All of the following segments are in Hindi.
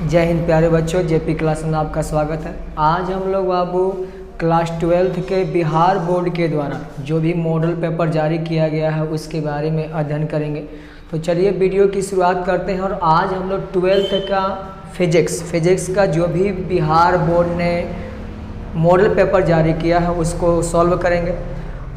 जय हिंद प्यारे बच्चों, जेपी क्लास में आपका स्वागत है। आज हम लोग बाबू क्लास 12th के बिहार बोर्ड के द्वारा जो भी मॉडल पेपर जारी किया गया है उसके बारे में अध्ययन करेंगे। तो चलिए वीडियो की शुरुआत करते हैं। और आज हम लोग 12th का फिजिक्स का जो भी बिहार बोर्ड ने मॉडल पेपर जारी किया है उसको सॉल्व करेंगे।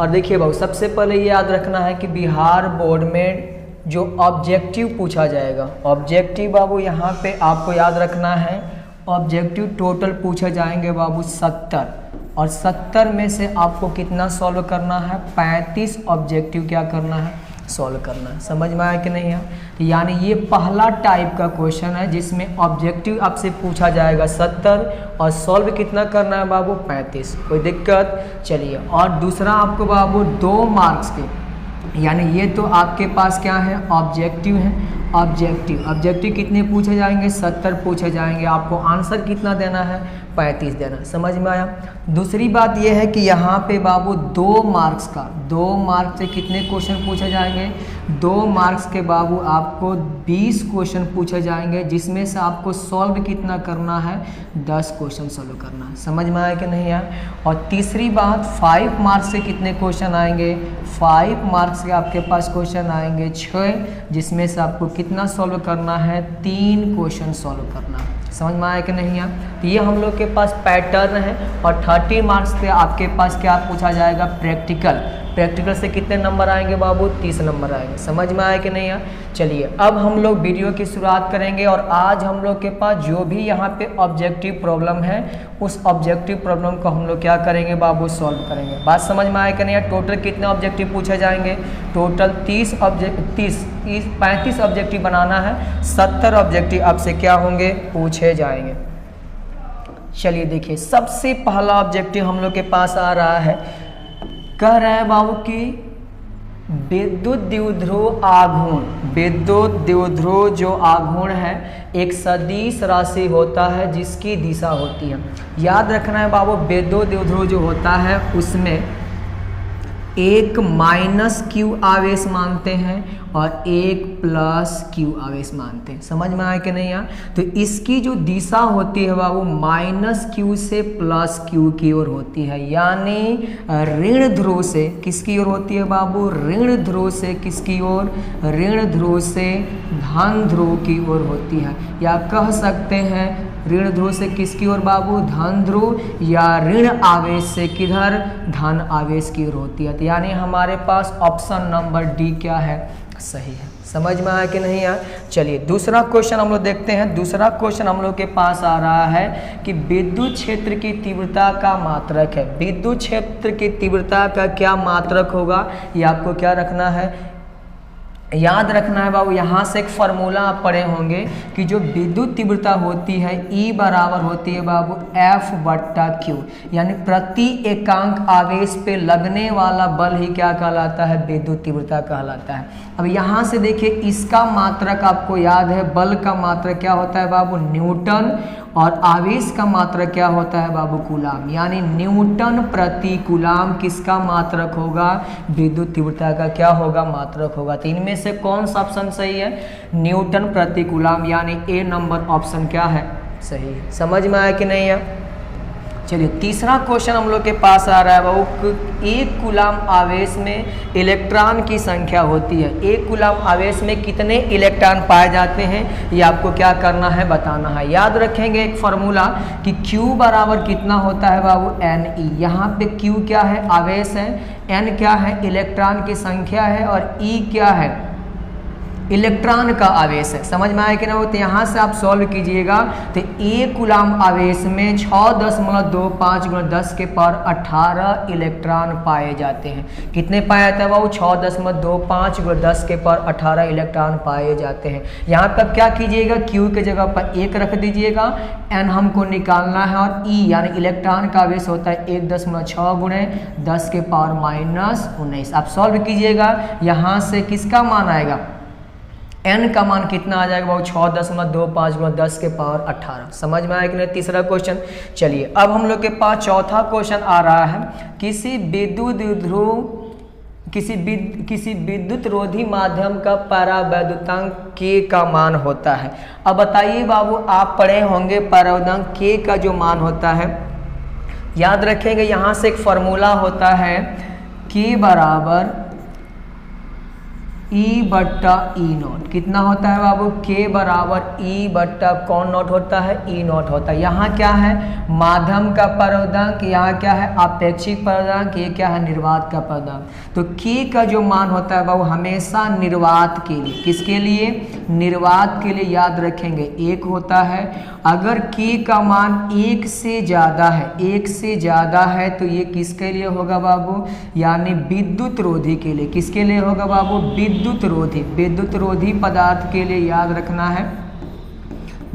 और देखिए बाबू, सबसे पहले ये याद रखना है कि बिहार बोर्ड में जो ऑब्जेक्टिव पूछा जाएगा, ऑब्जेक्टिव बाबू यहाँ पे आपको याद रखना है, ऑब्जेक्टिव टोटल पूछे जाएंगे बाबू 70। और 70 में से आपको कितना सॉल्व करना है? 35 ऑब्जेक्टिव क्या करना है? सॉल्व करना है। समझ में आया कि नहीं है? तो यानी ये पहला टाइप का क्वेश्चन है जिसमें ऑब्जेक्टिव आपसे पूछा जाएगा 70 और सॉल्व कितना करना है बाबू? 35। कोई दिक्कत? चलिए। और दूसरा आपको बाबू 2 मार्क्स के, यानी ये तो आपके पास क्या है? ऑब्जेक्टिव है। ऑब्जेक्टिव कितने पूछे जाएंगे? 70 पूछे जाएंगे। आपको आंसर कितना देना है? 35 देना। समझ में आया? दूसरी बात ये है कि यहाँ पे बाबू 2 मार्क्स से कितने क्वेश्चन पूछे जाएंगे? 2 मार्क्स के बाबू आपको 20 क्वेश्चन पूछे जाएंगे, जिसमें से आपको सॉल्व कितना करना है? 10 क्वेश्चन सॉल्व करना है। समझ में आया कि नहीं आया? और तीसरी बात, 5 मार्क्स से कितने क्वेश्चन आएंगे? 5 मार्क्स के आपके पास क्वेश्चन आएंगे 6, जिसमें से आपको कितना सॉल्व करना है? 3 क्वेश्चन सॉल्व करना है। समझ में आया कि नहीं है? तो ये हम लोग के पास पैटर्न है। और 30 मार्क्स पे आपके पास क्या पूछा जाएगा? प्रैक्टिकल से कितने नंबर आएंगे बाबू? 30 नंबर आएंगे। समझ में आया कि नहीं है? चलिए, अब हम लोग वीडियो की शुरुआत करेंगे। और आज हम लोग के पास जो भी यहाँ पे ऑब्जेक्टिव प्रॉब्लम है, उस ऑब्जेक्टिव प्रॉब्लम को हम लोग क्या करेंगे बाबू? सॉल्व करेंगे। बात समझ में आया कि नहीं है? टोटल कितने ऑब्जेक्टिव पूछे जाएंगे? टोटल 35 ऑब्जेक्टिव बनाना है। 70 ऑब्जेक्टिव आपसे क्या होंगे? पूछे जाएंगे। चलिए देखिए, सबसे पहला ऑब्जेक्टिव हम लोग के पास आ रहा है, कह रहा है बाबू कि विद्युत द्विध्रुव जो आघूर्ण है एक सदिश राशि होता है जिसकी दिशा होती है। याद रखना है बाबू, विद्युत द्विध्रुव जो होता है उसमें एक -q आवेश मानते हैं और एक +q आवेश मानते हैं। समझ में आया कि नहीं आया? तो इसकी जो दिशा होती है बाबू -q से +q की ओर होती है, यानी ऋण ध्रुव से किसकी ओर होती है बाबू? ऋण ध्रुव से किसकी ओर? ऋण ध्रुव से धन ध्रुव की ओर होती है। या कह सकते हैं ऋण ध्रुव से किसकी ओर बाबू? धन ध्रुव। या ऋण आवेश से किधर? धन आवेश की ओर होती है। तो यानी हमारे पास ऑप्शन नंबर डी क्या है? सही है। समझ में आया कि नहीं आया? चलिए दूसरा क्वेश्चन हम लोग देखते हैं। दूसरा क्वेश्चन हम लोग के पास आ रहा है कि विद्युत क्षेत्र की तीव्रता का मात्रक है। विद्युत क्षेत्र की तीव्रता का क्या मात्रक होगा? ये आपको क्या रखना है? याद रखना है बाबू। यहाँ से एक फार्मूला आप पढ़े होंगे कि जो विद्युत तीव्रता होती है E बराबर होती है बाबू F/Q, यानी प्रति एकांक आवेश पे लगने वाला बल ही क्या कहलाता है? विद्युत तीव्रता कहलाता है। अब यहाँ से देखिए, इसका मात्रक आपको याद है, बल का मात्रक क्या होता है बाबू? न्यूटन। और आवेश का मात्रक क्या होता है बाबू? कूलाम। यानी न्यूटन प्रति कूलाम किसका मात्रक होगा? विद्युत तीव्रता का क्या होगा? मात्रक होगा। तो इनमें से कौन सा ऑप्शन सही है? न्यूटन प्रति कूलाम, यानी ए नंबर ऑप्शन क्या है? सही है। समझ में आया कि नहीं है? चलिए तीसरा क्वेश्चन हम लोग के पास आ रहा है बाबू, एक कूलाम आवेश में इलेक्ट्रॉन की संख्या होती है। एक कूलाम आवेश में कितने इलेक्ट्रॉन पाए जाते हैं? ये आपको क्या करना है? बताना है। याद रखेंगे एक फार्मूला कि Q बराबर कितना होता है बाबू? Ne। यहाँ पे Q क्या है? आवेश है। N क्या है? इलेक्ट्रॉन की संख्या है। और E क्या है? इलेक्ट्रॉन का आवेश है। समझ में आया कि ना? हो तो यहाँ से आप सॉल्व कीजिएगा। तो एक कूलाम आवेश में 6.25 × 10 के पावर 18 इलेक्ट्रॉन पाए जाते हैं। कितने पाए जाते हैं बाबू? 6.25 × 10 के पावर 18 इलेक्ट्रॉन पाए जाते हैं। यहाँ पर क्या कीजिएगा? Q के जगह पर 1 रख दीजिएगा। N हमको निकालना है। और E यानी इलेक्ट्रॉन का आवेश होता है 1.6 × 10 के पावर -19। आप सॉल्व कीजिएगा। यहाँ से किसका मान आएगा? n का मान कितना आ जाएगा बाबू? 6.25 × 10 के पावर 18। समझ में आया कि नहीं? तीसरा क्वेश्चन। चलिए अब हम लोग के पास चौथा क्वेश्चन आ रहा है, किसी विद्युत द्विध्रुव किसी विद्युत रोधी माध्यम का परावैद्युतांक के का मान होता है। अब बताइए बाबू, आप पढ़े होंगे परावैद्युतांक के का जो मान होता है, याद रखेंगे यहाँ से एक फॉर्मूला होता है के बराबर ई बट्टा ई नॉट। कितना होता है बाबू? के बराबर ई बट्टा कौन नॉट होता है? ई नॉट होता है। यहाँ क्या है? माध्यम का परावैद्युतांक, यहाँ क्या है? आपेक्षिक परावैद्युतांक, ये क्या है? निर्वात का परावैद्युतांक। तो के का जो मान होता है बाबू हमेशा निर्वात के लिए, किसके लिए? निर्वात के लिए याद रखेंगे 1 होता है। अगर के का मान 1 से ज़्यादा है, 1 से ज़्यादा है तो ये किसके लिए होगा बाबू? यानी विद्युत रोधी के लिए। किसके लिए होगा बाबू? विद्युत रोधी पदार्थ के लिए याद रखना है।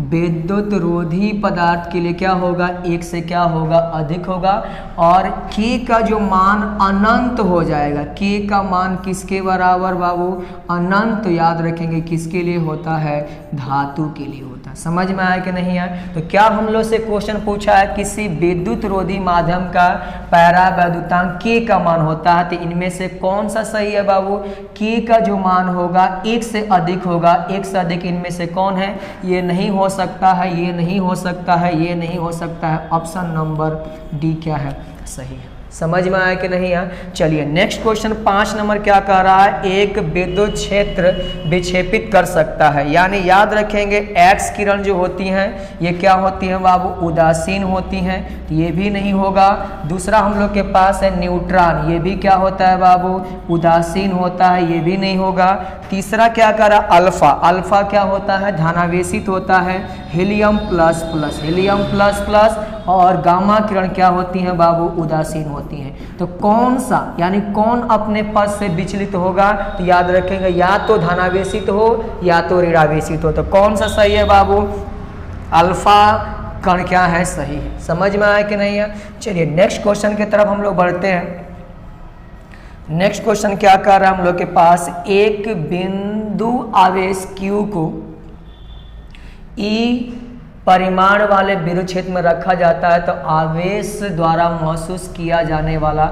विद्युत रोधी पदार्थ के लिए क्या होगा? 1 से क्या होगा? अधिक होगा। और के का जो मान अनंत हो जाएगा, के का मान किसके बराबर बाबू? अनंत। याद रखेंगे किसके लिए होता है? धातु के लिए होता है। समझ में आया कि नहीं आया? तो क्या हम लोग से क्वेश्चन पूछा है किसी विद्युत रोधी माध्यम का परावैद्युतांक के का मान होता है, तो इनमें से कौन सा सही है बाबू? के का जो मान होगा 1 से अधिक होगा। 1 से अधिक इनमें से कौन है? ये नहीं हो सकता है, ये नहीं हो सकता है, ये नहीं हो सकता है। ऑप्शन नंबर डी क्या है? सही है। समझ में आया कि नहीं है? चलिए नेक्स्ट क्वेश्चन 5 नंबर क्या कह रहा है? एक विद्युत क्षेत्र विक्षेपित कर सकता है। यानी याद रखेंगे एक्स किरण जो होती हैं ये क्या होती हैं बाबू? उदासीन होती हैं, तो ये भी नहीं होगा। दूसरा हम लोग के पास है न्यूट्रॉन, ये भी क्या होता है बाबू? उदासीन होता है, ये भी नहीं होगा। तीसरा क्या करा? अल्फा, अल्फा क्या होता है? धनावेशित होता है। Helium plus plus, helium plus plus. और गामा किरण क्या होती हैं बाबू? उदासीन होती हैं। तो कौन सा, यानी कौन अपने पद से विचलित होगा? तो याद रखेंगे या तो धनावेशित हो या तो ऋणावेशित हो। तो कौन सा सही है बाबू? अल्फा कण क्या है? सही है। समझ में आया कि नहीं है? चलिए नेक्स्ट क्वेश्चन की तरफ हम लोग बढ़ते हैं। नेक्स्ट क्वेश्चन क्या कर रहा है हम लोग के पास? एक बिंदु आवेश Q को E परिमाण वाले विद्युत क्षेत्र में रखा जाता है तो आवेश द्वारा महसूस किया जाने वाला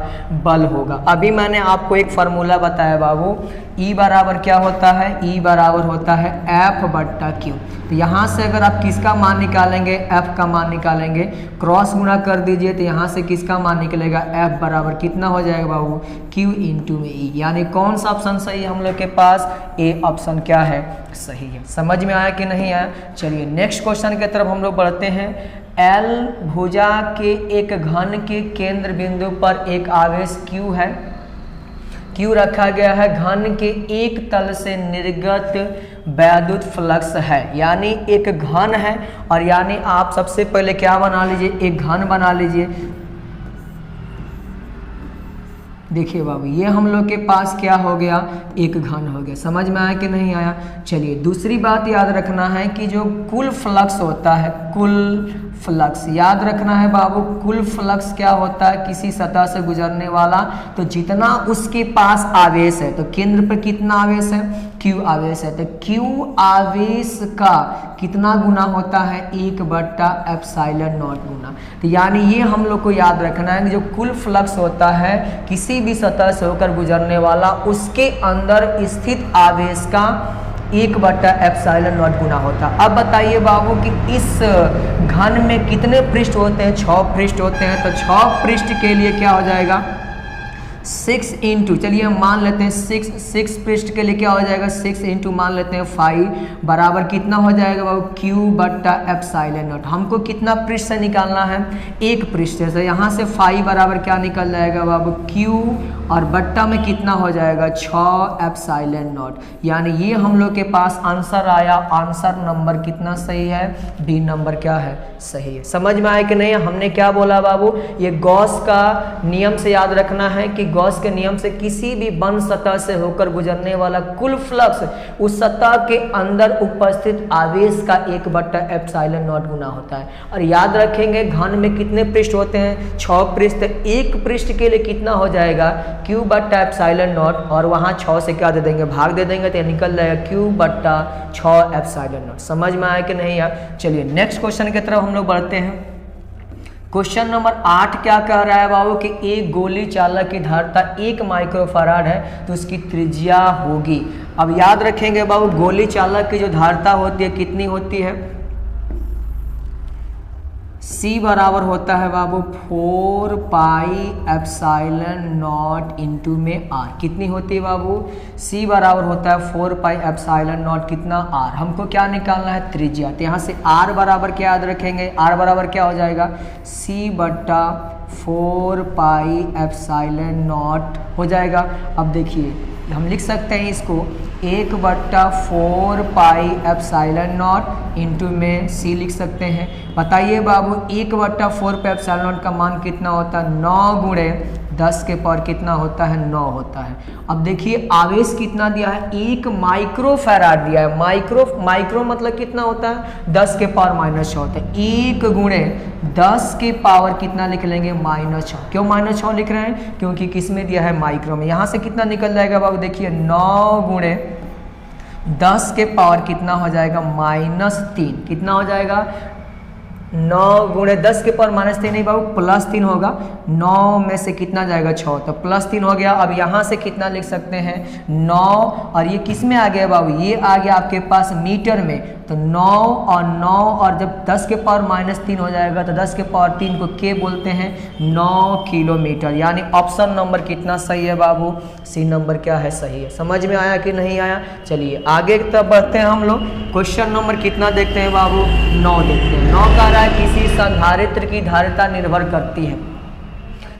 बल होगा। अभी मैंने आपको एक फार्मूला बताया बाबू, E बराबर क्या होता है? E बराबर होता है F बट्टा Q। तो यहाँ से अगर आप किसका मान निकालेंगे? F का मान निकालेंगे, क्रॉस गुणा कर दीजिए तो यहाँ से किसका मान निकलेगा? F बराबर कितना हो जाएगा बाबू? Q इंटू में E। यानी कौन सा ऑप्शन सही है हम लोग के पास? ए ऑप्शन क्या है? सही है। समझ में आया कि नहीं आया? चलिए नेक्स्ट क्वेश्चन की तरफ हम लोग बढ़ते हैं। L भुजा के एक घन के केंद्र बिंदु पर एक आवेश Q है, Q रखा गया है। घन के एक तल से निर्गत वैद्युत फ्लक्स है, यानी एक घन है। और यानी आप सबसे पहले क्या बना लीजिए? एक घन बना लीजिए। देखिए बाबू ये हम लोग के पास क्या हो गया? एक घन हो गया। समझ में आया कि नहीं आया? चलिए दूसरी बात याद रखना है कि जो कुल फ्लक्स होता है, कुल फ्लक्स याद रखना है बाबू। कुल फ्लक्स क्या होता है? किसी सतह से गुजरने वाला, तो जितना उसके पास आवेश है, तो केंद्र पर कितना आवेश है? Q आवेश है, तो Q आवेश का कितना गुना होता है? 1 बट्टा एप्सिलॉन नॉट गुना। तो यानी ये हम लोग को याद रखना है कि जो कुल फ्लक्स होता है किसी भी सतह से होकर गुजरने वाला, उसके अंदर स्थित आवेश का 1 बट्टा एप्सिलॉन नॉट गुना होता। अब बताइए बाबू कि इस घन में कितने पृष्ठ होते हैं? 6 पृष्ठ होते हैं। तो 6 पृष्ठ के लिए क्या हो जाएगा? 6 इंटू, चलिए हम मान लेते हैं 6 पृष्ठ के लिए क्या हो जाएगा? 6 इंटू मान लेते हैं 5 बराबर कितना हो जाएगा बाबू? Q बट्टा एप्सिलॉन नॉट। हमको कितना पृष्ठ से निकालना है? 1 पृष्ठ से। यहाँ से 5 बराबर क्या निकल जाएगा बाबू? Q और बट्टा में कितना हो जाएगा? 6 एप्सिलॉन नॉट। यानी ये हम लोग के पास आंसर आया। आंसर नंबर कितना सही है? बी नंबर क्या है? सही है। समझ में आया कि नहीं? हमने क्या बोला बाबू? ये गॉस का नियम से याद रखना है कि गॉस के नियम से किसी भी बंद सतह से होकर गुजरने वाला कुल फ्लक्स उस सतह के अंदर उपस्थित आवेश का 1 बट्टा एप्सिलॉन नॉट गुना होता है। और याद रखेंगे घन में कितने पृष्ठ होते हैं? 6 पृष्ठ। 1 पृष्ठ के लिए कितना हो जाएगा? Q बट्टा एप्सिलॉन नॉट, और वहाँ 6 से क्या दे देंगे? भाग दे देंगे, तो निकल जाएगा Q बट्टा 6 एप्सिलॉन नॉट। समझ में आया कि नहीं यार? चलिए नेक्स्ट क्वेश्चन की तरफ हम लोग बढ़ते हैं। क्वेश्चन नंबर 8 क्या कह रहा है बाबू कि एक गोली चालक की धारिता 1 माइक्रोफैराड है तो उसकी त्रिज्या होगी। अब याद रखेंगे बाबू गोली चालक की जो धारिता होती है कितनी होती है, C बराबर होता है बाबू 4 पाई एप्सिलॉन नॉट इंटू में R। कितनी होती है बाबू, C बराबर होता है 4 पाई एप्सिलॉन नॉट कितना R। हमको क्या निकालना है, त्रिज्या। तो यहाँ से R बराबर क्या याद रखेंगे, R बराबर क्या हो जाएगा, C बट्टा 4 पाई एप्सिलॉन नॉट हो जाएगा। अब देखिए हम लिख सकते हैं इसको 1 बट्टा 4 पाई एप्सिलॉन नॉट इंटू में C लिख सकते हैं। बताइए बाबू 1 बट्टा 4 पाई एप्सिलॉन नॉट का मान कितना होता है, 9 गुणे 10 के पावर कितना होता है, 9 होता है। अब देखिए आवेश कितना दिया है, 1 माइक्रोफैराड दिया है। माइक्रो मतलब कितना होता है, 10 के पावर -6 होता है। 1 गुणे 10 के पावर कितना लिख लेंगे, -6। क्यों -6 लिख रहे हैं, क्योंकि किस में दिया है, माइक्रो में। यहाँ से कितना निकल जाएगा बाबू, देखिए 9 गुणे 10 के पावर कितना हो जाएगा, -3। कितना हो जाएगा, 9 गुणे 10 के पावर -3 नहीं बाबू, +3 होगा। 9 में से कितना जाएगा, 6, तो +3 हो गया। अब यहाँ से कितना लिख सकते हैं, 9, और ये किस में आ गया बाबू, ये आ गया आपके पास मीटर में। तो 9 और 9, और जब 10 के पावर -3 हो जाएगा तो 10 के पावर 3 को के बोलते हैं, 9 किलोमीटर। यानी ऑप्शन नंबर कितना सही है बाबू, सी नंबर क्या है, सही है। समझ में आया कि नहीं आया, चलिए आगे की तरफ बढ़ते हैं हम लोग। क्वेश्चन नंबर कितना देखते हैं बाबू, 9 देखते हैं। 9 कह रहा है किसी संधारित्र की धारिता निर्भर करती है।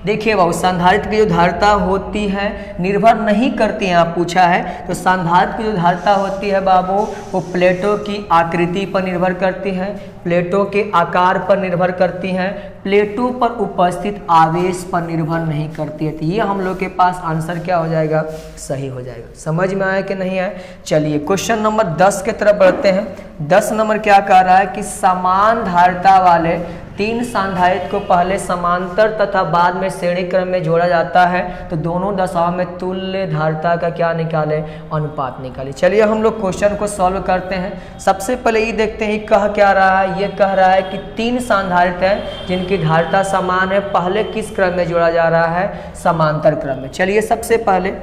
देखिए बाबू संधारित्र की जो धारिता होती है निर्भर नहीं करती है, आप पूछा है तो संधारित्र की जो धारिता होती है बाबू वो प्लेटों की आकृति पर निर्भर करती है, प्लेटों के आकार पर निर्भर करती है, प्लेटों पर उपस्थित आवेश पर निर्भर नहीं करती है। तो ये हम लोग के पास आंसर क्या हो जाएगा, सही हो जाएगा। समझ में आया कि नहीं आया, चलिए क्वेश्चन नंबर 10 के तरफ बढ़ते हैं। 10 नंबर क्या कह रहा है कि समान धारिता वाले 3 संधारित्र को पहले समांतर तथा बाद में श्रेणी क्रम में जोड़ा जाता है तो दोनों दशाओं में तुल्य धारिता का क्या निकाले, अनुपात निकाले। चलिए हम लोग क्वेश्चन को सॉल्व करते हैं। सबसे पहले ये देखते हैं कह क्या रहा है, ये कह रहा है कि 3 संधारित्र हैं जिनकी धारिता समान है, पहले किस क्रम में जोड़ा जा रहा है, समांतर क्रम में। चलिए सबसे पहले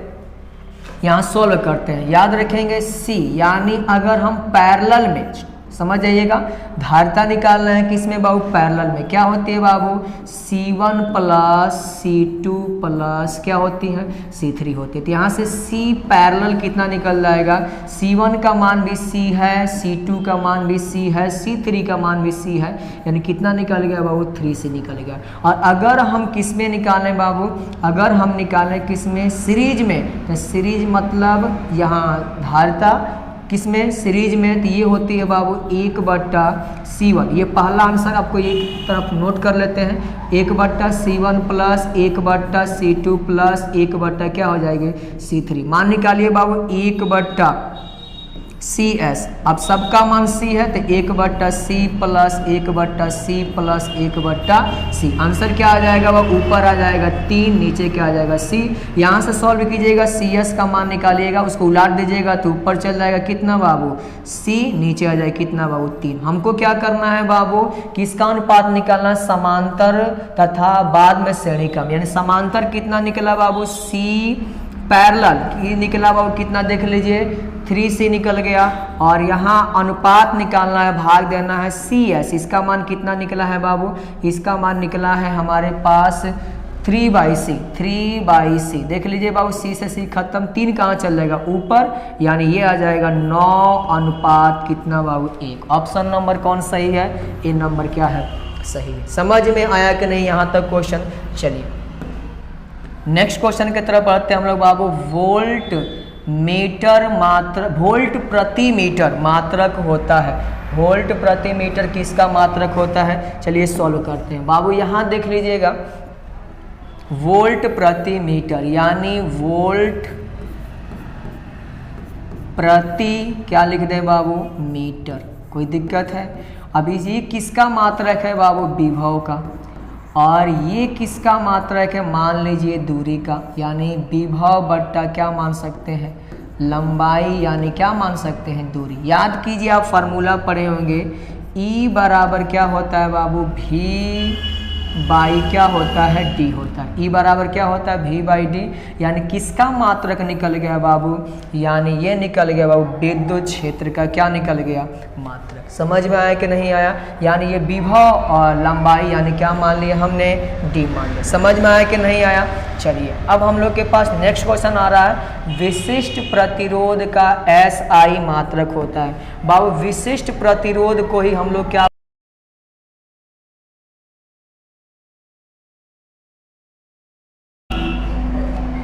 यहाँ सॉल्व करते हैं। याद रखेंगे C, यानी अगर हम पैरेलल में, समझ जाइएगा, धारिता निकालना है किसमें बाबू, पैरेलल में। क्या होती है बाबू, C1 प्लस C2 प्लस क्या होती है, C3 होती है। तो यहाँ से C पैरेलल कितना निकल जाएगा, C1 का मान भी C है, C2 का मान भी C है, C3 का मान भी C है, यानी कितना निकल गया बाबू, 3 से निकल गया। और अगर हम किस में निकालें बाबू, अगर हम निकालें किस में, सीरीज में, तो सीरीज मतलब यहाँ धारिता किसमें, सीरीज में, तो ये होती है बाबू 1/C1। ये पहला आंसर आपको एक तरफ नोट कर लेते हैं, 1/C1 प्लस 1/C2 प्लस 1/ क्या हो जाएगी, C3। मान निकालिए बाबू 1/CS। अब सबका मान C है तो 1/C plus 1/C plus 1/C। Answer क्या आ जाएगा बाबू, ऊपर आ जाएगा 3, नीचे क्या आ जाएगा C। यहाँ से सॉल्व कीजिएगा, CS का मान निकालिएगा, उसको उलाट दीजिएगा तो ऊपर चल जाएगा कितना बाबू, C, नीचे आ जाएगा कितना बाबू, 3। हमको क्या करना है बाबू, किसका अनुपात निकालना है, समांतर तथा बाद में श्रेणी क्रम। यानी समांतर कितना निकला बाबू, C पैरेलल की निकला बाबू कितना, देख लीजिए 3C निकल गया। और यहाँ अनुपात निकालना है, भाग देना है CS। इसका मान कितना निकला है बाबू, इसका मान निकला है हमारे पास 3/C। देख लीजिए बाबू C से C खत्म, 3 कहाँ चल जाएगा, ऊपर, यानी ये आ जाएगा 9 अनुपात कितना बाबू, 1। ऑप्शन नंबर कौन सही है, ए नंबर क्या है, सही है। समझ में आया कि नहीं यहाँ तक क्वेश्चन। चलिए नेक्स्ट क्वेश्चन की तरफ बढ़ते हैं हम लोग बाबू। वोल्ट प्रति मीटर मात्रक होता है। वोल्ट प्रति मीटर किसका मात्रक होता है, चलिए सॉल्व करते हैं बाबू। यहाँ देख लीजिएगा वोल्ट प्रति मीटर, यानी वोल्ट प्रति क्या लिख दें बाबू, मीटर। कोई दिक्कत है, अभी ये किसका मात्रक है बाबू, विभव का, और ये किसका मात्रक है, मान लीजिए दूरी का, यानी विभव बट्टा क्या मान सकते हैं, लंबाई, यानी क्या मान सकते हैं, दूरी। याद कीजिए आप फार्मूला पढ़े होंगे, E बराबर क्या होता है बाबू, V बाई क्या होता है डी होता है। ई बराबर क्या होता है वी बाई डी, यानी किसका मात्रक निकल गया बाबू, यानी ये निकल गया बाबू विद्युत क्षेत्र का क्या निकल गया मात्रक। समझ में आया कि नहीं आया, यानी ये विभव और लंबाई यानी क्या मान लिया हमने डी मान लिया। समझ में आया कि नहीं आया। चलिए अब हम लोग के पास नेक्स्ट क्वेश्चन आ रहा है, विशिष्ट प्रतिरोध का SI मात्रक होता है। बाबू विशिष्ट प्रतिरोध को ही हम लोग क्या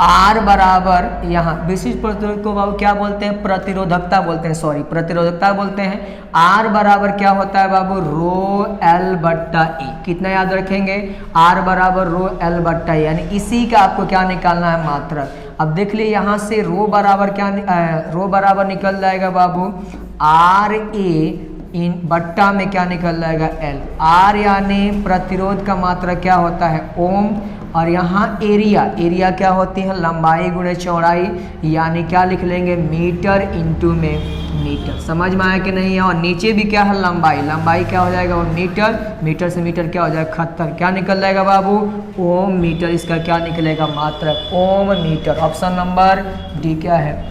R बराबर, यहाँ विशिष्ट प्रतिरोध को बाबू क्या बोलते हैं, प्रतिरोधकता बोलते हैं, सॉरी प्रतिरोधकता बोलते हैं। R बराबर क्या होता है बाबू रो L बट्टा E। कितना याद रखेंगे, R बराबर रो L बट्टा E, यानी इसी का आपको क्या निकालना है मात्रक। अब देख लिए यहाँ से रो बराबर क्या रो बराबर निकल जाएगा बाबू RA इन बट्टा में क्या निकल जाएगा L। R यानी प्रतिरोध का मात्रक क्या होता है ओम, और यहाँ एरिया क्या होती है लंबाई गुणे चौड़ाई, यानी क्या लिख लेंगे मीटर इंटू में मीटर। समझ में आया कि नहीं है। और नीचे भी क्या है लंबाई क्या हो जाएगा वो मीटर से मीटर क्या हो जाएगा 71, क्या निकल जाएगा बाबू ओम मीटर, इसका क्या निकलेगा मात्रक ओम मीटर। ऑप्शन नंबर डी क्या है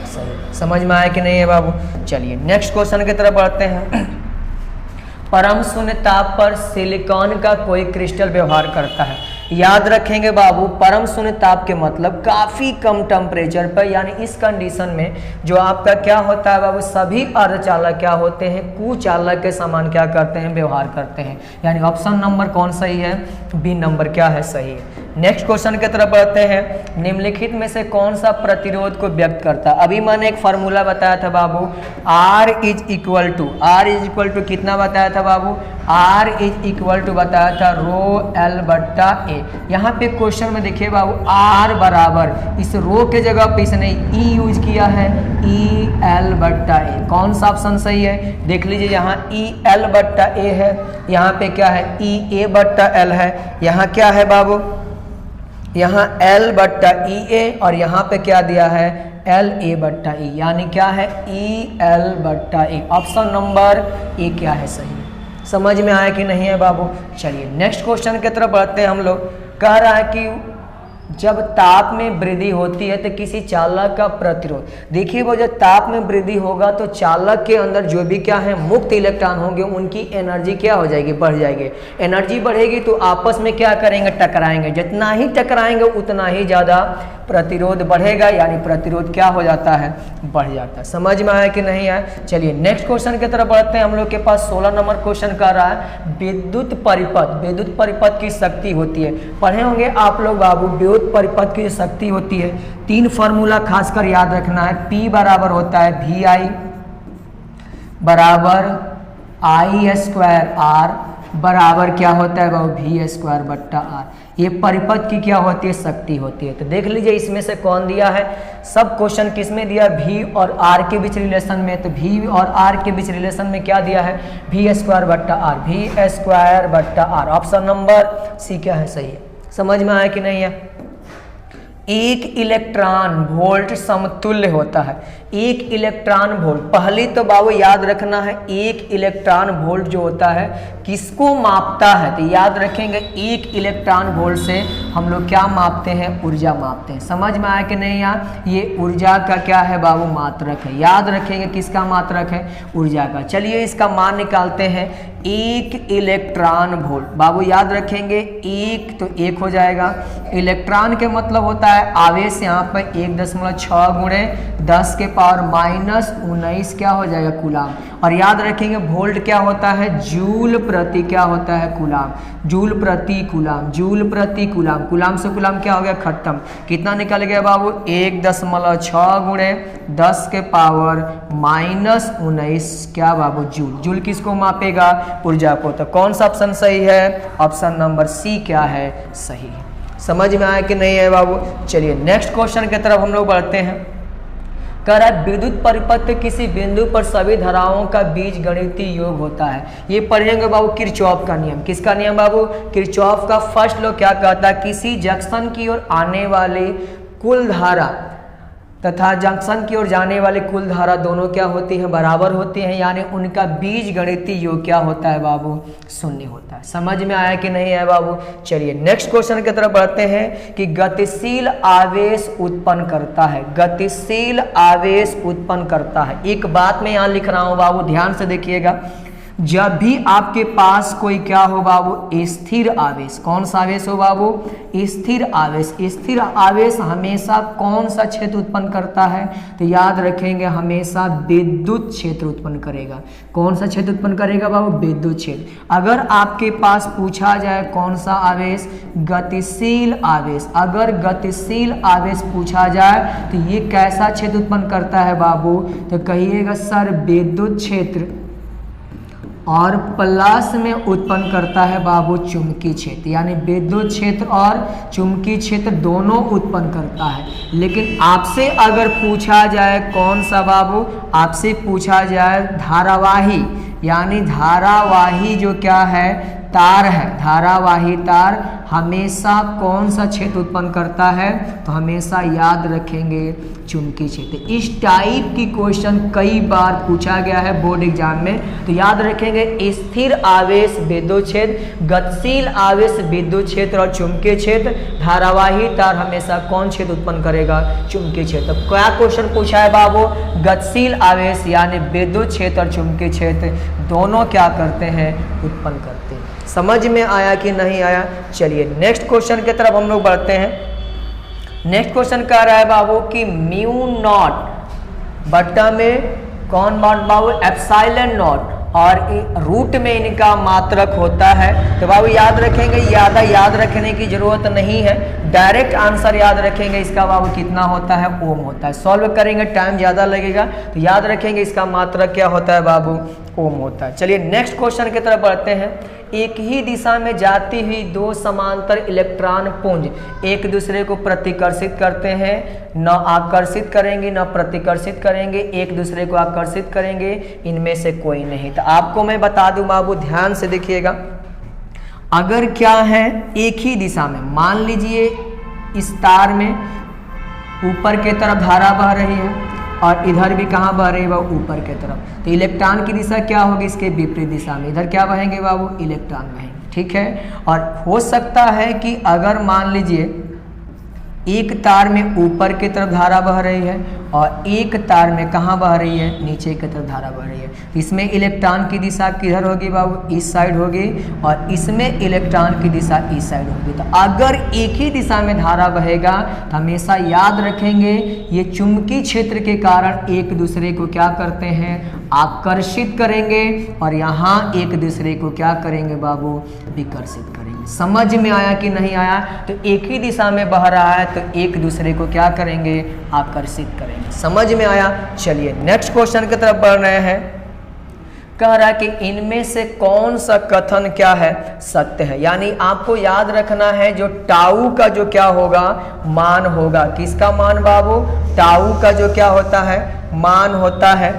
सही। समझ में आया कि नहीं है बाबू। चलिए नेक्स्ट क्वेश्चन की तरफ बढ़ते हैं। परम शून्य ताप पर सिलिकॉन का कोई क्रिस्टल व्यवहार करता है। याद रखेंगे बाबू परम शून्य ताप के मतलब काफ़ी कम टेम्परेचर पर, यानी इस कंडीशन में जो आपका क्या होता है बाबू सभी अर्धचालक क्या होते हैं कुचालक के समान क्या करते हैं व्यवहार करते हैं, यानी ऑप्शन नंबर कौन सही है बी नंबर क्या है सही है। नेक्स्ट क्वेश्चन की तरफ बढ़ते हैं। निम्नलिखित में से कौन सा प्रतिरोध को व्यक्त करता है। अभी मैंने एक फार्मूला बताया था बाबू R इज इक्वल टू कितना बताया था बाबू R इज इक्वल टू बताया था रो L बट्टा A। यहाँ पे क्वेश्चन में देखिए बाबू R बराबर इस रो के जगह पे इसने E यूज किया है EL बट्टा A। कौन सा ऑप्शन सही है देख लीजिए, यहाँ EL बट्टा A है, यहाँ पे क्या है EA बट्टा L है, यहाँ क्या है बाबू यहाँ L बट्टा EA और यहाँ पे क्या दिया है LA बट्टा E, यानी क्या है EL बट्टा A। ऑप्शन नंबर ए क्या है सही। समझ में आया कि नहीं है बाबू। चलिए नेक्स्ट क्वेश्चन की तरफ बढ़ते हैं हम लोग। कह रहा है कि जब ताप में वृद्धि होती है तो किसी चालक का प्रतिरोध, देखिए वो जब ताप में वृद्धि होगा तो चालक के अंदर जो भी क्या है मुक्त इलेक्ट्रॉन होंगे उनकी एनर्जी क्या हो जाएगी बढ़ जाएगी। एनर्जी बढ़ेगी तो आपस में क्या करेंगे टकराएंगे, जितना ही टकराएंगे उतना ही ज़्यादा प्रतिरोध बढ़ेगा, यानी प्रतिरोध क्या हो जाता है बढ़ जाता है। समझ में आया कि नहीं आया। चलिए नेक्स्ट क्वेश्चन की तरफ बढ़ते हैं। हम लोग के पास 16 नंबर क्वेश्चन कर रहा है विद्युत परिपथ की शक्ति होती है। पढ़े होंगे आप लोग बाबू विद्युत परिपथ की शक्ति होती है, 3 फार्मूला खासकर याद रखना है। P बराबर होता है VI बराबर I स्क्वायर R बराबर क्या होता है बाबू V स्क्वायर बट्टा R। ये परिपथ की क्या होती है शक्ति होती है। तो देख लीजिए इसमें से कौन दिया है, सब क्वेश्चन किस में दिया V और R के बीच रिलेशन में। तो V और R के बीच रिलेशन में क्या दिया है V स्क्वायर बट्टा R, V स्क्वायर बट्टा R। ऑप्शन नंबर सी क्या है सही है। समझ में आया कि नहीं है। एक इलेक्ट्रॉन वोल्ट समतुल्य होता है। एक इलेक्ट्रॉन वोल्ट, पहली तो बाबू याद रखना है एक इलेक्ट्रॉन वोल्ट जो होता है किसको मापता है, तो याद रखेंगे एक इलेक्ट्रॉन वोल्ट से हम लोग क्या मापते हैं ऊर्जा मापते हैं। समझ में आया कि नहीं यार, ये ऊर्जा का क्या है बाबू मात्रक है। याद रखेंगे किसका मात्रक है ऊर्जा का। चलिए इसका मान निकालते हैं। एक इलेक्ट्रॉन वोल्ट बाबू याद रखेंगे एक तो एक हो जाएगा। इलेक्ट्रॉन के मतलब होता है आवेश, यहाँ पर 1.6 गुणे 10 के पावर -19 क्या हो जाएगा कूलाम। और याद रखेंगे वोल्ट क्या होता है जूल प्रति क्या होता है कूलाम, जूल प्रति कूलाम, जूल प्रति कूलाम। कूलाम से कूलाम क्या हो गया खत्म। कितना निकल गया बाबू 1.6 गुणे 10 के पावर -19 क्या बाबू जूल। जूल किसको मापेगा ऊर्जा को। तो कौन सा ऑप्शन सही है ऑप्शन नंबर सी क्या है सही है। समझ में आया कि नहीं है बाबू। चलिए नेक्स्ट क्वेश्चन की तरफ हम लोग बढ़ते हैं। कह रहा है विद्युत परिपथ के किसी बिंदु पर सभी धाराओं का बीजगणितीय योग होता है। ये पढ़ेंगे बाबू किरचॉफ का नियम। किसका नियम बाबू किरचॉफ का। फर्स्ट लोग क्या कहता है किसी जंक्शन की ओर आने वाली कुल धारा तथा जंक्शन की ओर जाने वाली कुल धारा दोनों क्या होती है, बराबर होती हैं, यानी उनका बीज गणितीय योग क्या होता है बाबू, शून्य होता है। समझ में आया कि नहीं है बाबू। चलिए नेक्स्ट क्वेश्चन की तरफ बढ़ते हैं कि गतिशील आवेश उत्पन्न करता है, गतिशील आवेश उत्पन्न करता है। एक बात मैं यहाँ लिख रहा हूँ बाबू, ध्यान से देखिएगा, जब भी आपके पास कोई क्या हो बाबू, स्थिर आवेश, कौन सा आवेश हो बाबू, स्थिर आवेश, स्थिर आवेश हमेशा कौन सा क्षेत्र उत्पन्न करता है, तो याद रखेंगे हमेशा विद्युत क्षेत्र उत्पन्न करेगा। कौन सा क्षेत्र उत्पन्न करेगा बाबू, विद्युत क्षेत्र। अगर आपके पास पूछा जाए कौन सा आवेश, गतिशील आवेश, अगर गतिशील आवेश पूछा जाए तो ये कैसा क्षेत्र उत्पन्न करता है बाबू, तो कहिएगा सर विद्युत क्षेत्र, और प्लस में उत्पन्न करता है बाबू चुंबकीय क्षेत्र, यानी विद्युत क्षेत्र और चुंबकीय क्षेत्र दोनों उत्पन्न करता है। लेकिन आपसे अगर पूछा जाए कौन सा बाबू, आपसे पूछा जाए धारावाही, यानी धारावाही जो क्या है, तार है, धारावाही तार हमेशा कौन सा क्षेत्र उत्पन्न करता है, तो हमेशा याद रखेंगे चुंबकीय क्षेत्र। इस टाइप की क्वेश्चन कई बार पूछा गया है बोर्ड एग्जाम में, तो याद रखेंगे स्थिर आवेश विद्युत क्षेत्र, गतिशील आवेश विद्युत क्षेत्र और चुंबकीय क्षेत्र, धारावाही तार हमेशा कौन क्षेत्र उत्पन्न करेगा, चुंबकीय क्षेत्र। क्या क्वेश्चन पूछा है बाबू, गतिशील आवेश यानी विद्युत क्षेत्र और चुंबकीय क्षेत्र दोनों क्या करते हैं, उत्पन्न करते हैं। समझ में आया कि नहीं आया। चलिए नेक्स्ट क्वेश्चन की तरफ हम लोग बढ़ते हैं। नेक्स्ट क्वेश्चन कह रहा है बाबू कि म्यू नॉट बट्टा में कौन बाबू, एप्सिलॉन नॉट, और रूट में इनका मात्रक होता है। तो बाबू याद रखेंगे, ज़्यादा याद रखने की जरूरत नहीं है, डायरेक्ट आंसर याद रखेंगे इसका बाबू कितना होता है, ओम होता है। सॉल्व करेंगे टाइम ज़्यादा लगेगा, तो याद रखेंगे इसका मात्रक क्या होता है बाबू, ओम होता है। चलिए नेक्स्ट क्वेश्चन की तरफ बढ़ते हैं। एक ही दिशा में जाती हुई दो समांतर इलेक्ट्रॉन पुंज एक दूसरे को प्रतिकर्षित करते हैं, न आकर्षित करेंगे न प्रतिकर्षित करेंगे, एक दूसरे को आकर्षित करेंगे, इनमें से कोई नहीं। तो आपको मैं बता दूं बाबू, ध्यान से देखिएगा, अगर क्या है एक ही दिशा में, मान लीजिए इस तार में ऊपर की तरफ धारा बह रही है और इधर भी कहाँ बह रही है बाबू, ऊपर की तरफ, तो इलेक्ट्रॉन की दिशा क्या होगी, इसके विपरीत दिशा में, इधर क्या बहेंगे बाबू, इलेक्ट्रॉन बहेंगे, ठीक है। और हो सकता है कि अगर मान लीजिए एक तार में ऊपर की तरफ धारा बह रही है और एक तार में कहाँ बह रही है, नीचे की तरफ धारा बह रही है, इसमें इलेक्ट्रॉन की दिशा किधर होगी बाबू, इस साइड होगी, और इसमें इलेक्ट्रॉन की दिशा इस साइड होगी। तो अगर एक ही दिशा में धारा बहेगा तो हमेशा याद रखेंगे ये चुंबकीय क्षेत्र के कारण एक दूसरे को क्या करते हैं, आकर्षित करेंगे, और यहाँ एक दूसरे को क्या करेंगे बाबू, विकर्षित करेंगे। समझ में आया कि नहीं आया। तो एक ही दिशा में बह रहा है तो एक दूसरे को क्या करेंगे, आकर्षित करेंगे। समझ में आया। चलिए नेक्स्ट क्वेश्चन की तरफ बढ़ रहे हैं। कह रहा है कि इनमें से कौन सा कथन क्या है, सत्य है। यानी आपको याद रखना है जो टाउ का जो क्या होगा, मान होगा, किसका मान बाबू, टाउ का जो क्या होता है, मान होता है।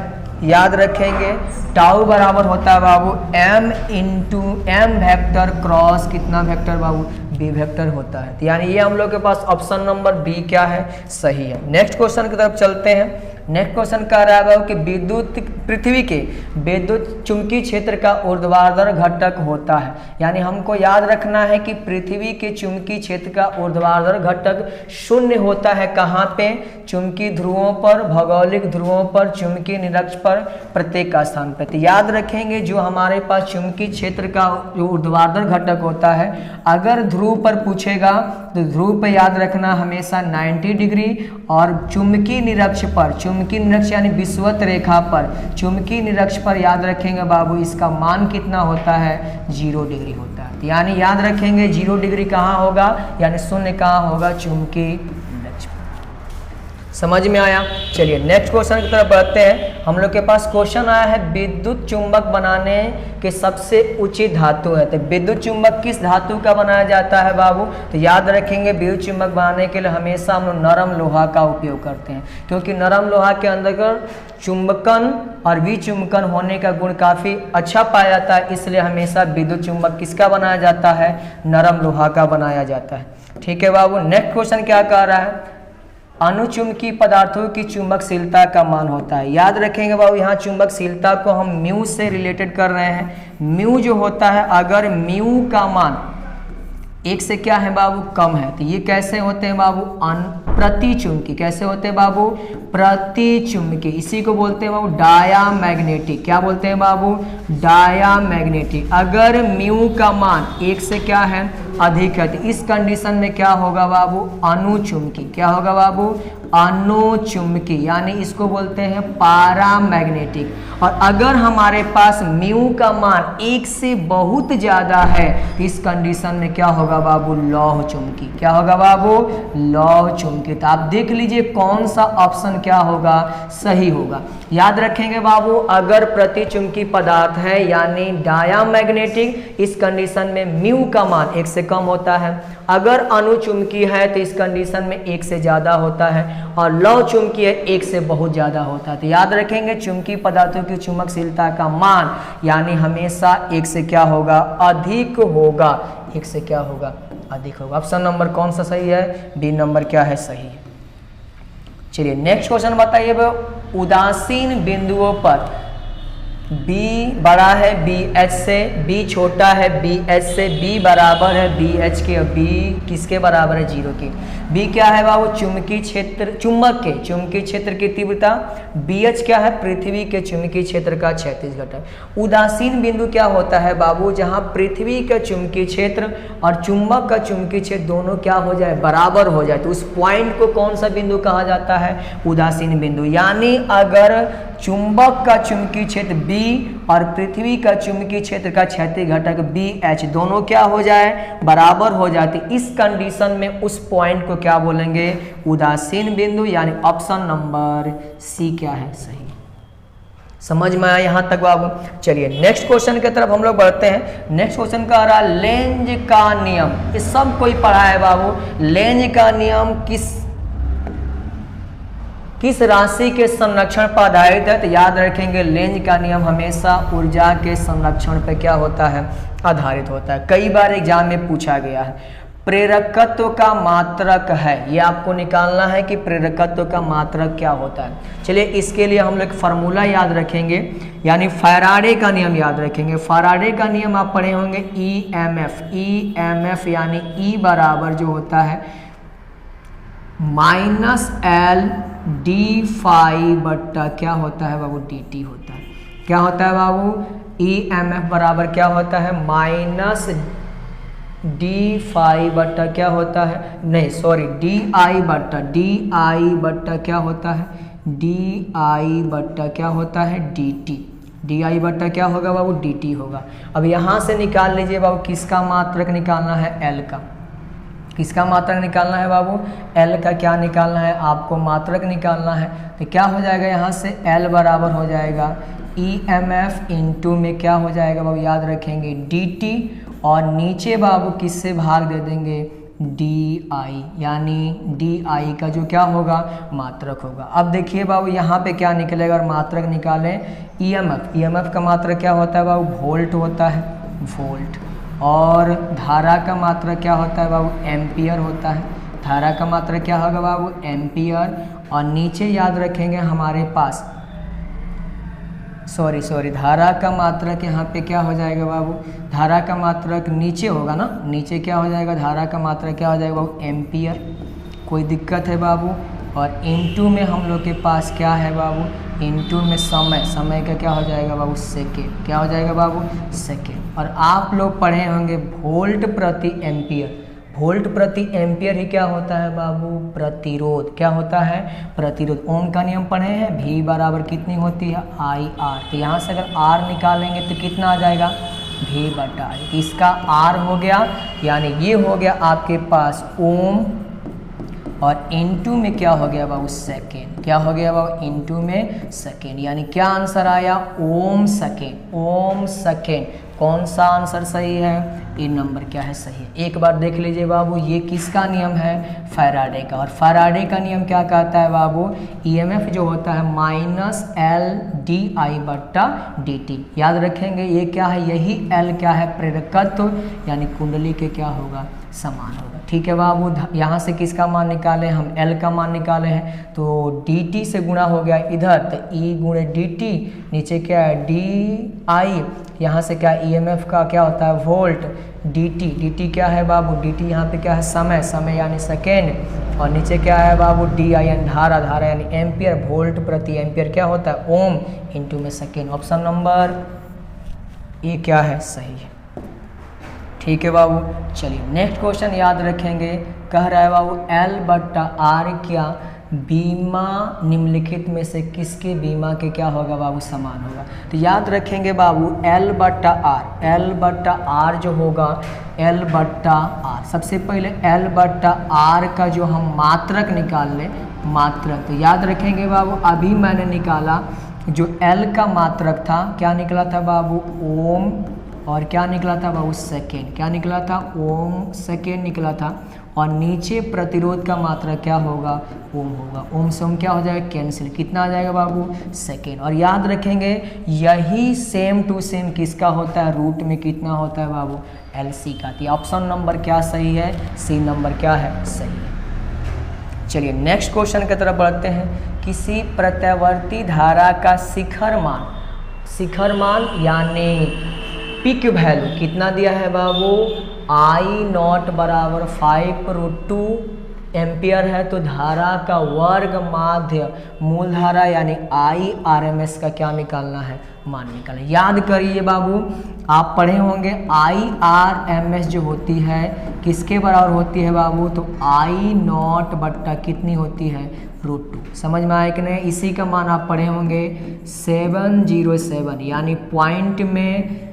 याद रखेंगे टाउ बराबर होता है बाबू m into M vector cross कितना वेक्टर बाबू, बी वेक्टर होता है। तो यानी ये हम लोग के पास ऑप्शन नंबर बी क्या है, सही है। नेक्स्ट क्वेश्चन की तरफ चलते हैं। नेक्स्ट क्वेश्चन कह रहा है बाबू कि विद्युत पृथ्वी के विद्युत चुंबकीय क्षेत्र का ऊर्ध्वाधर घटक होता है। यानी हमको याद रखना है कि पृथ्वी के चुंबकीय क्षेत्र का ऊर्ध्वाधर घटक शून्य होता है। कहाँ पे, चुंबकीय ध्रुवों पर, भौगोलिक ध्रुवों पर, चुंबकीय निरक्ष पर, प्रत्येक का स्थान पर। तो याद रखेंगे जो हमारे पास चुंबकीय क्षेत्र का जो ऊर्ध्वाधर घटक होता है, अगर ध्रुव पर पूछेगा तो ध्रुव पर याद रखना हमेशा 90 डिग्री, और चुंबकीय निरक्ष पर, चुंबकीय निरक्ष यानी विषुवत रेखा पर, चुंबकीय निरक्ष पर याद रखेंगे बाबू इसका मान कितना होता है, 0 डिग्री होता है। यानी याद रखेंगे 0 डिग्री कहाँ होगा, यानी शून्य कहाँ होगा, चुंबकीय निरक्ष पर। समझ में आया। चलिए नेक्स्ट क्वेश्चन की तरफ बढ़ते हैं। हम लोग के पास क्वेश्चन आया है विद्युत चुंबक बनाने के सबसे उचित धातु है। तो विद्युत चुंबक किस धातु का बनाया जाता है बाबू, तो याद रखेंगे विद्युत चुंबक बनाने के लिए हमेशा हम लोग नरम लोहा का उपयोग करते हैं, क्योंकि नरम लोहा के अंदर चुंबकन और विचुंबकन होने का गुण काफ़ी अच्छा पाया जाता है, इसलिए हमेशा विद्युत चुंबक किसका बनाया जाता है, नरम लोहा का बनाया जाता है। ठीक है बाबू। नेक्स्ट क्वेश्चन क्या कह रहा है, अनुचुंबकीय पदार्थों की चुंबकशीलता का मान होता है। याद रखेंगे बाबू, यहाँ चुंबकशीलता को हम म्यू से रिलेटेड कर रहे हैं। म्यू जो होता है, अगर म्यू का मान 1 से क्या है बाबू, कम है, तो ये कैसे होते हैं बाबू, प्रतिचुंबकीय। कैसे होते हैं बाबू, प्रतिचुंबकीय। इसी को बोलते हैं बाबू डायामैग्नेटिक। क्या बोलते हैं बाबू, डायामैग्नेटिक। अगर म्यू का मान 1 से क्या है, अधिक है, तो इस कंडीशन में क्या होगा बाबू, अनुचुंबकीय। क्या होगा बाबू, अनुचुंबकीय, यानी इसको बोलते हैं पैरामैग्नेटिक। और अगर हमारे पास म्यू का मान 1 से बहुत ज्यादा है, तो इस कंडीशन में क्या होगा बाबू, लौह चुंबकीय। क्या होगा बाबू, लौह चुंबकीय। तो आप देख लीजिए कौन सा ऑप्शन क्या होगा, सही होगा। याद रखेंगे बाबू, अगर प्रतिचुंबकीय पदार्थ है यानी डायामैग्नेटिक, इस कंडीशन में म्यू का मान 1 से कम होता है। अगर अनुचुंबकीय है तो इस कंडीशन में 1 से ज्यादा होता है, और लौह चुंबकीय 1 से बहुत ज्यादा होता है। तो याद रखेंगे चुंबकीय पदार्थों की चुंबकशीलता का मान यानी हमेशा 1 से क्या होगा, अधिक होगा। 1 से क्या होगा, अधिक होगा। ऑप्शन नंबर कौन सा सही है, बी नंबर क्या है, सही है। चलिए नेक्स्ट क्वेश्चन बताइए। उदासीन बिंदुओं पर B बड़ा है BH से, B छोटा है BH से, B बराबर है BH के, B किसके बराबर है, 0 के। B क्या है बाबू, चुंबकीय क्षेत्र, चुंबकीय क्षेत्र की तीव्रता। BH क्या है, पृथ्वी के चुंबकीय क्षेत्र का क्षैतिज घटक। उदासीन बिंदु क्या होता है बाबू, जहां पृथ्वी का चुंबकीय क्षेत्र और चुंबक का चुंबकीय क्षेत्र दोनों क्या हो जाए, बराबर हो जाए, तो उस पॉइंट को कौन सा बिंदु कहा जाता है, उदासीन बिंदु। यानी अगर चुंबक का चुंबकीय क्षेत्र B और पृथ्वी का चुंबकीय क्षेत्र का क्षैतिज घटक BH दोनों क्या हो जाए, बराबर हो जाती, इस कंडीशन में उस पॉइंट को क्या बोलेंगे, उदासीन बिंदु। यानी ऑप्शन नंबर सी क्या है, सही। समझ में आया यहाँ तक बाबू। चलिए नेक्स्ट क्वेश्चन की तरफ हम लोग बढ़ते हैं। नेक्स्ट क्वेश्चन का आ रहा है लेंज का नियम। ये सब कोई पढ़ा है बाबू। लेंज का नियम किस राशि के संरक्षण पर आधारित है, तो याद रखेंगे लेंज का नियम हमेशा ऊर्जा के संरक्षण पर क्या होता है, आधारित होता है। कई बार एग्जाम में पूछा गया है। प्रेरकत्व का मात्रक है, ये आपको निकालना है कि प्रेरकत्व का मात्रक क्या होता है। चलिए इसके लिए हम लोग फार्मूला याद रखेंगे, यानी फैराडे का नियम याद रखेंगे। फैराडे का नियम आप पढ़े होंगे, EMF यानी E बराबर जो होता है -L d∅ बट्टा क्या होता है बाबू, dt होता है। क्या होता है बाबू, EMF बराबर क्या होता है, -d∅ बट्टा क्या होता है, नहीं सॉरी di बट्टा क्या होता है, di बट्टा क्या होता है, dt। di बट्टा क्या होगा बाबू, dt होगा। अब यहाँ से निकाल लीजिए बाबू, किसका मात्रक निकालना है, L का। किसका मात्रक निकालना है बाबू, L का क्या निकालना है, आपको मात्रक निकालना है। तो क्या हो जाएगा यहाँ से, L बराबर हो जाएगा EMF इंटू में क्या हो जाएगा बाबू, याद रखेंगे dt, और नीचे बाबू किससे भाग दे देंगे, di, यानी di का जो क्या होगा, मात्रक होगा। अब देखिए बाबू यहाँ पे क्या निकलेगा, और मात्रक निकालें EMF का मात्रक क्या होता है बाबू, वोल्ट होता है, वोल्ट। और धारा का मात्रक क्या होता है बाबू, एम्पियर होता है। धारा का मात्रक क्या होगा बाबू, एम्पियर। और नीचे याद रखेंगे हमारे पास सॉरी धारा का मात्रक यहाँ पे क्या हो जाएगा बाबू, धारा का मात्रक नीचे होगा ना, नीचे क्या हो जाएगा, धारा का मात्रक क्या हो जाएगा बाबू, एम्पियर। कोई दिक्कत है बाबू। और इनटू में हम लोग के पास क्या है बाबू, इनटू में समय का क्या हो जाएगा बाबू, सेकेंड। क्या हो जाएगा बाबू, सेकेंड। और आप लोग पढ़े होंगे वोल्ट प्रति एम्पियर। वोल्ट प्रति एम्पियर ही क्या होता है बाबू, प्रतिरोध। क्या होता है, प्रतिरोध। ओम का नियम पढ़े हैं, V बराबर कितनी होती है, IR। तो यहाँ से अगर R निकालेंगे तो कितना आ जाएगा, V बटा I। इसका R हो गया, यानी ये हो गया आपके पास ओम, और इनटू में क्या हो गया बाबू, सेकेंड। क्या हो गया बाबू, इनटू में सेकेंड। यानी क्या आंसर आया, ओम सेकेंड। ओम सेकेंड। कौन सा आंसर सही है, ए नंबर क्या है, सही है। एक बार देख लीजिए बाबू, ये किसका नियम है, फैराडे का। और फैराडे का नियम क्या कहता है बाबू, EMF जो होता है -L di बट्टा dt। याद रखेंगे ये क्या है, यही L क्या है, प्रेरकत्व, यानी कुंडली के क्या होगा, समान होगा। ठीक है बाबू, यहाँ से किसका मान निकाले हम, L का मान निकाले हैं, तो dt से गुणा हो गया इधर, तो E गुणे dt, नीचे क्या है di, यहाँ से क्या EMF का क्या होता है वोल्ट, dt क्या है बाबू, dt यहाँ पे क्या है समय यानी सेकेंड, और नीचे क्या है बाबू di यानी धारा यानी एम्पियर, वोल्ट प्रति एम्पियर क्या होता है ओम इंटू में सेकेंड। ऑप्शन नंबर ए क्या है सही है। ठीक है बाबू, चलिए नेक्स्ट क्वेश्चन याद रखेंगे, कह रहा है बाबू L/R क्या बीमा निम्नलिखित में से किसके बीमा के क्या होगा बाबू समान होगा। तो याद रखेंगे बाबू L/R जो होगा L/R, सबसे पहले L/R का जो हम मात्रक निकाल लें, मात्रक, तो याद रखेंगे बाबू अभी मैंने निकाला जो L का मात्रक था क्या निकला था बाबू ओम, और क्या निकला था बाबू सेकेंड, क्या निकला था ओम सेकेंड निकला था, और नीचे प्रतिरोध का मात्रा क्या होगा ओम होगा, ओम से ओम क्या हो जाएगा कैंसिल, कितना आ जाएगा बाबू सेकेंड। और याद रखेंगे यही सेम टू सेम किसका होता है रूट में कितना होता है बाबू LC का। तो ऑप्शन नंबर क्या सही है, सी नंबर क्या है सही है। चलिए नेक्स्ट क्वेश्चन की तरफ बढ़ते हैं, किसी प्रत्यावर्ती धारा का शिखर मान यानी पिक वैल्यू कितना दिया है बाबू I0 बराबर 5√2 एम्पियर है, तो धारा का वर्ग माध्य मूल धारा यानी IRMS का क्या निकालना है मान निकालना। याद करिए बाबू आप पढ़े होंगे IRMS जो होती है किसके बराबर होती है बाबू, तो I0 बट्टा कितनी होती है √2। समझ में आया कि नहीं, इसी का मान आप पढ़े होंगे 707 यानी पॉइंट में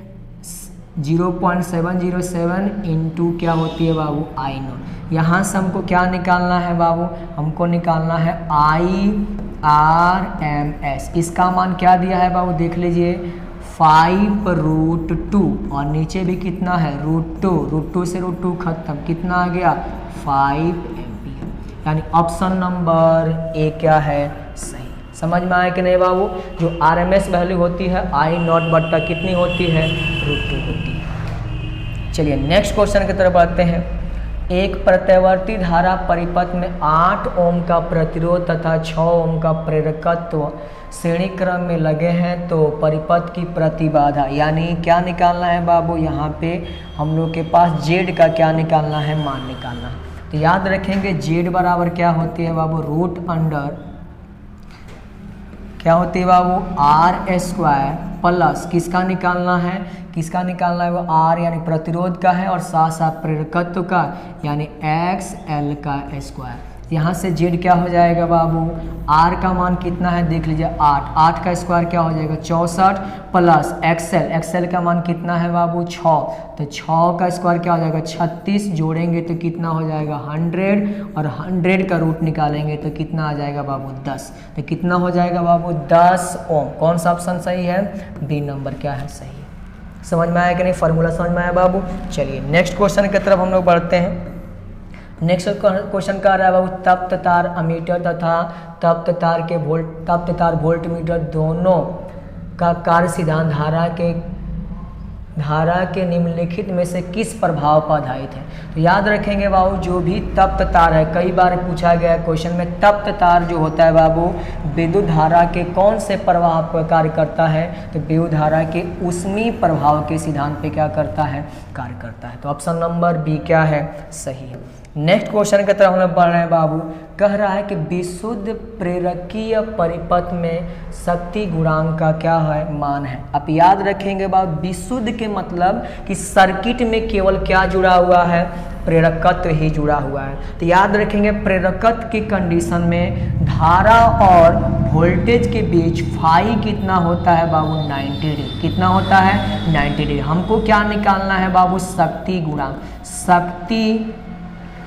0.707 इंटू क्या होती है बाबू I0। यहाँ से हमको क्या निकालना है बाबू, हमको निकालना है IRMS, इसका मान क्या दिया है बाबू देख लीजिए 5√2, और नीचे भी कितना है √2 से √2 खत्म, कितना आ गया 5 एम्पियर, यानी ऑप्शन नंबर ए क्या है सही। समझ में आया कि नहीं बाबू, जो RMS वैल्यू होती है I0 बट्टा कितनी होती है √2 होती है। चलिए नेक्स्ट क्वेश्चन की तरफ बढ़ते हैं, एक प्रत्यावर्ती धारा परिपथ में 8 ओम का प्रतिरोध तथा 6 ओम का प्रेरकत्व श्रेणी क्रम में लगे हैं, तो परिपथ की प्रतिबाधा यानी क्या निकालना है बाबू, यहाँ पे हम लोग के पास Z का क्या निकालना है मान निकालना है। तो याद रखेंगे Z बराबर क्या होती है बाबू √अंडर क्या होती है बाबू R² प्लस किसका निकालना है वो R यानी प्रतिरोध का है, और साथ साथ प्रेरकत्व का यानी XL का स्क्वायर। यहाँ से Z क्या हो जाएगा बाबू, R का मान कितना है देख लीजिए 8 का स्क्वायर क्या हो जाएगा 64 प्लस XL का मान कितना है बाबू 6, तो 6 का स्क्वायर क्या हो जाएगा 36, जोड़ेंगे तो कितना हो जाएगा 100, और 100 का रूट निकालेंगे तो कितना आ जाएगा बाबू 10, तो कितना हो जाएगा बाबू 10 ओम। कौन सा ऑप्शन सही है, बी नंबर क्या है सही है। समझ में आया कि नहीं, फार्मूला समझ में आया बाबू। चलिए नेक्स्ट क्वेश्चन की तरफ हम लोग बढ़ते हैं। नेक्स्ट क्वेश्चन का रहा है बाबू तप्त तार अमीटर तथा तप्त तार वोल्टमीटर दोनों का कार्य सिद्धांत धारा के निम्नलिखित में से किस प्रभाव पर आधारित है। तो याद रखेंगे बाबू जो भी तप्त तार है, कई बार पूछा गया है क्वेश्चन में, तप्त तार जो होता है बाबू विद्युत धारा के कौन से प्रभाव पर कार्य करता है, तो विद्युत धारा के ऊष्मीय प्रभाव के सिद्धांत पे क्या करता है कार्य करता है। तो ऑप्शन नंबर बी क्या है सही है। नेक्स्ट क्वेश्चन की तरफ हम लोग पढ़ रहे हैं बाबू, कह रहा है कि विशुद्ध प्रेरकीय परिपथ में शक्ति गुणांक का क्या है मान है। आप याद रखेंगे बाबू विशुद्ध के मतलब कि सर्किट में केवल क्या जुड़ा हुआ है, प्रेरकत्व ही जुड़ा हुआ है। तो याद रखेंगे प्रेरकत्व की कंडीशन में धारा और वोल्टेज के बीच फाई कितना होता है बाबू 90 डिग्री, कितना होता है 90 डिग्री। हमको क्या निकालना है बाबू शक्ति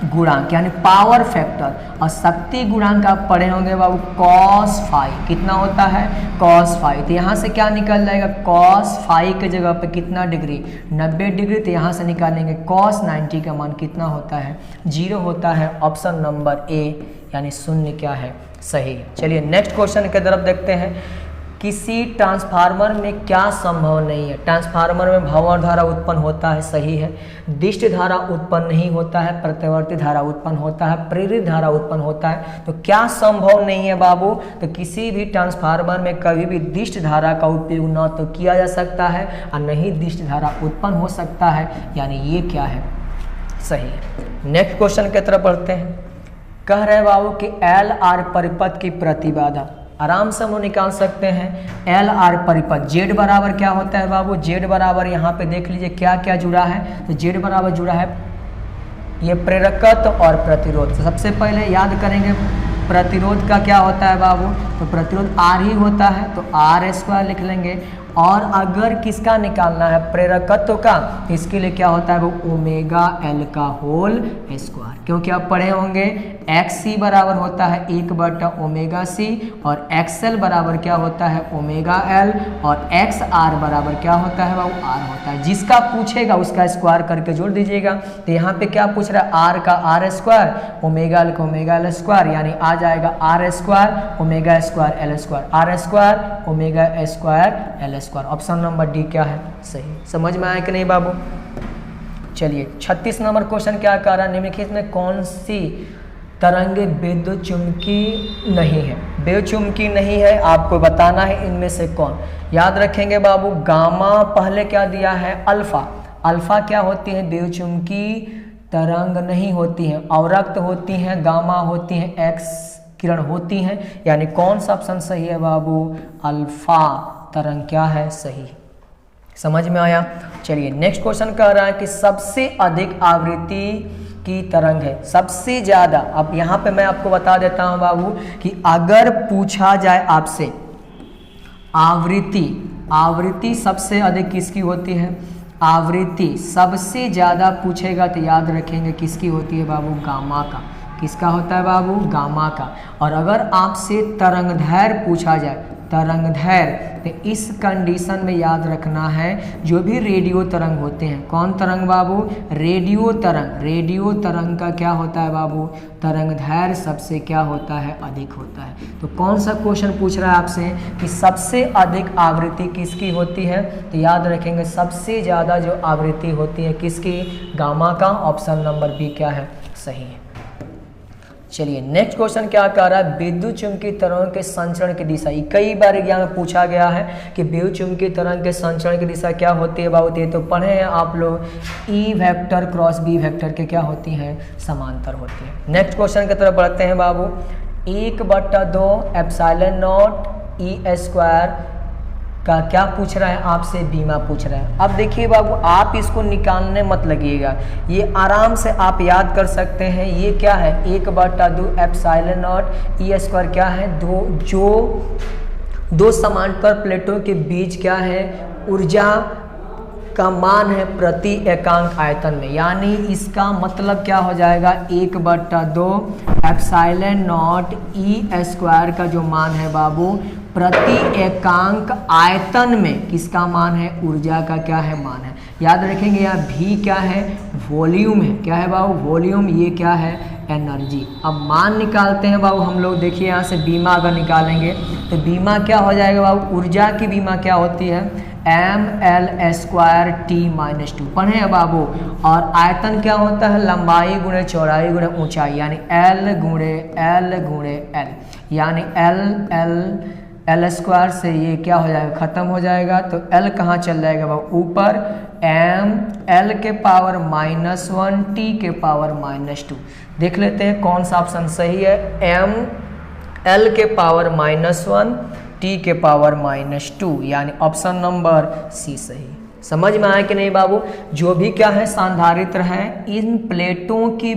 गुणांक यानी पावर फैक्टर, और शक्ति गुणांक आप पढ़े होंगे बाबू cos फाई कितना होता है cos फाई। तो यहाँ से क्या निकल जाएगा cos फाई के जगह पे कितना डिग्री 90 डिग्री, तो यहाँ से निकालेंगे cos 90 का मान कितना होता है 0 होता है। ऑप्शन नंबर ए यानी शून्य क्या है सही है। चलिए नेक्स्ट क्वेश्चन की तरफ देखते हैं, किसी ट्रांसफार्मर में क्या संभव नहीं है? ट्रांसफार्मर में भंवर धारा उत्पन्न होता है, सही है। दिष्ट धारा उत्पन्न नहीं होता है, प्रत्यावर्ती धारा उत्पन्न होता है, प्रेरित धारा उत्पन्न होता है। तो क्या संभव नहीं है बाबू? तो किसी भी ट्रांसफार्मर में कभी भी दिष्ट धारा का उपयोग न तो किया जा सकता है और न ही दिष्ट धारा उत्पन्न हो सकता है, यानी ये क्या है? सही है। नेक्स्ट क्वेश्चन की तरफ बढ़ते हैं। कह रहे बाबू कि एल आर परिपथ की प्रतिबाधा, आराम से हम लोग निकाल सकते हैं। एल आर परिपथ जेड बराबर क्या होता है बाबू? जेड बराबर यहाँ पे देख लीजिए क्या क्या जुड़ा है। तो जेड बराबर जुड़ा है ये प्रेरकत्व और प्रतिरोध। तो सबसे पहले याद करेंगे प्रतिरोध का क्या होता है बाबू? तो प्रतिरोध आर ही होता है, तो आर स्क्वायर लिख लेंगे। और अगर किसका निकालना है? प्रेरकत्व का, तो इसके लिए क्या होता है वो? ओमेगा एल का होल स्क्वायर। क्योंकि आप पढ़े होंगे एक्स सी बराबर होता है 1/ओमेगा सी और एक्स एल बराबर क्या होता है? ओमेगा एल और एक्स आर बराबर क्या होता है वो? आर होता है। जिसका पूछेगा उसका स्क्वायर करके जोड़ दीजिएगा। तो यहाँ पे क्या पूछ रहा है? आर का आर स्क्वायर, ओमेगा एल का ओमेगा एल स्क्वायर, यानी आ जाएगा R square omega square L square, R square omega square L square. Option number D क्या है? सही। समझ में आया कि नहीं बाबू? चलिए 36 नंबर क्वेश्चन क्या कह रहा है? निम्नलिखित में कौन सी तरंगे विद्युत चुंबकीय नहीं है? विद्युत चुंबकीय नहीं है, आपको बताना है इनमें से कौन। याद रखेंगे बाबू, गामा पहले क्या दिया है? अल्फा। अल्फा क्या होती है? विद्युत चुंबकीय तरंग नहीं होती हैं, अवरक्त होती हैं, गामा होती हैं, एक्स किरण होती हैं। यानी कौन सा ऑप्शन सही है बाबू? अल्फा तरंग क्या है? सही। समझ में आया? चलिए नेक्स्ट क्वेश्चन कह रहा है कि सबसे अधिक आवृत्ति की तरंग है, सबसे ज्यादा। अब यहाँ पे मैं आपको बता देता हूँ बाबू कि अगर पूछा जाए आपसे आवृत्ति सबसे अधिक किसकी होती है? आवृत्ति सबसे ज्यादा पूछेगा तो याद रखेंगे किसकी होती है बाबू? गामा का। किसका होता है बाबू? गामा का। और अगर आपसे तरंगदैर्घ्य पूछा जाए, तरंगदैर्घ्य, तो इस कंडीशन में याद रखना है जो भी रेडियो तरंग होते हैं, कौन तरंग बाबू? रेडियो तरंग। रेडियो तरंग का क्या होता है बाबू? तरंगदैर्घ्य सबसे क्या होता है? अधिक होता है। तो कौन सा क्वेश्चन पूछ रहा है आपसे कि सबसे अधिक आवृत्ति किसकी होती है? तो याद रखेंगे सबसे ज़्यादा जो आवृत्ति होती है किसकी? गामा का। ऑप्शन नंबर बी क्या है? सही है। चलिए नेक्स्ट क्वेश्चन क्या कह रहा है? विद्युत चुंबकीय तरंग के संचरण की दिशा। कई बार एग्जाम में पूछा गया है कि विद्युत चुंबकीय तरंग के संचरण की दिशा क्या होती है बाबू? ये तो पढ़े हैं आप लोग, E vector cross B vector के क्या होती हैं? समांतर होती है। नेक्स्ट क्वेश्चन की तरफ बढ़ते हैं बाबू। 1/2 एप्सिलॉन नॉट ई स्क्वायर का क्या पूछ रहा है आपसे? बीमा पूछ रहा है। अब देखिए बाबू, आप इसको निकालने मत लगिएगा, ये आराम से आप याद कर सकते हैं। ये क्या है? 1/2 एप्सिलॉन नॉट ई स्क्वायर क्या है? दो समांतर प्लेटों के बीच क्या है? ऊर्जा का मान है प्रति एकांक आयतन में। यानी इसका मतलब क्या हो जाएगा? 1/2 एप्सिलॉन नॉट ई स्क्वायर का जो मान है बाबू प्रति एकांक आयतन में किसका मान है? ऊर्जा का क्या है? मान है। याद रखेंगे यहाँ भी क्या है? वॉल्यूम है। क्या है बाबू? वॉल्यूम। ये क्या है? एनर्जी। अब मान निकालते हैं बाबू हम लोग। देखिए यहाँ से बीमा अगर निकालेंगे तो बीमा क्या हो जाएगा बाबू? ऊर्जा की बीमा क्या होती है? ml² t-2 पढ़े हैं बाबू। और आयतन क्या होता है? लंबाई गुणे चौड़ाई गुणे ऊंचाई, यानी L गुणे L, यानी L स्क्वायर से ये क्या हो जाएगा? खत्म हो जाएगा। तो L कहाँ चल जाएगा बाबू? ऊपर। m L के पावर -1 t के पावर -2। देख लेते हैं कौन सा ऑप्शन सही है। m L के पावर -1 t के पावर -2, यानी ऑप्शन नंबर सी सही। समझ में आया कि नहीं बाबू? जो भी क्या है? संधारित्र है। इन प्लेटों के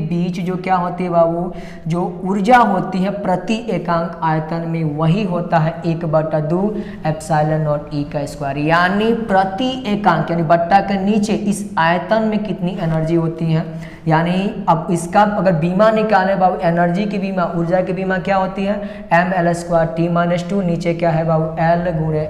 बीच जो क्या होती है बाबू? जो ऊर्जा होती है प्रति एकांक आयतन में, वही होता है 1/2 एप्सिलॉन नॉट ई का स्क्वायर। यानी प्रति एकांक, यानी बट्टा के नीचे इस आयतन में कितनी एनर्जी होती है? यानी अब इसका अगर बीमा निकालें बाबू, एनर्जी की बीमा, ऊर्जा की बीमा क्या होती है, ml² t-2, नीचे क्या है बाबू, L गुणे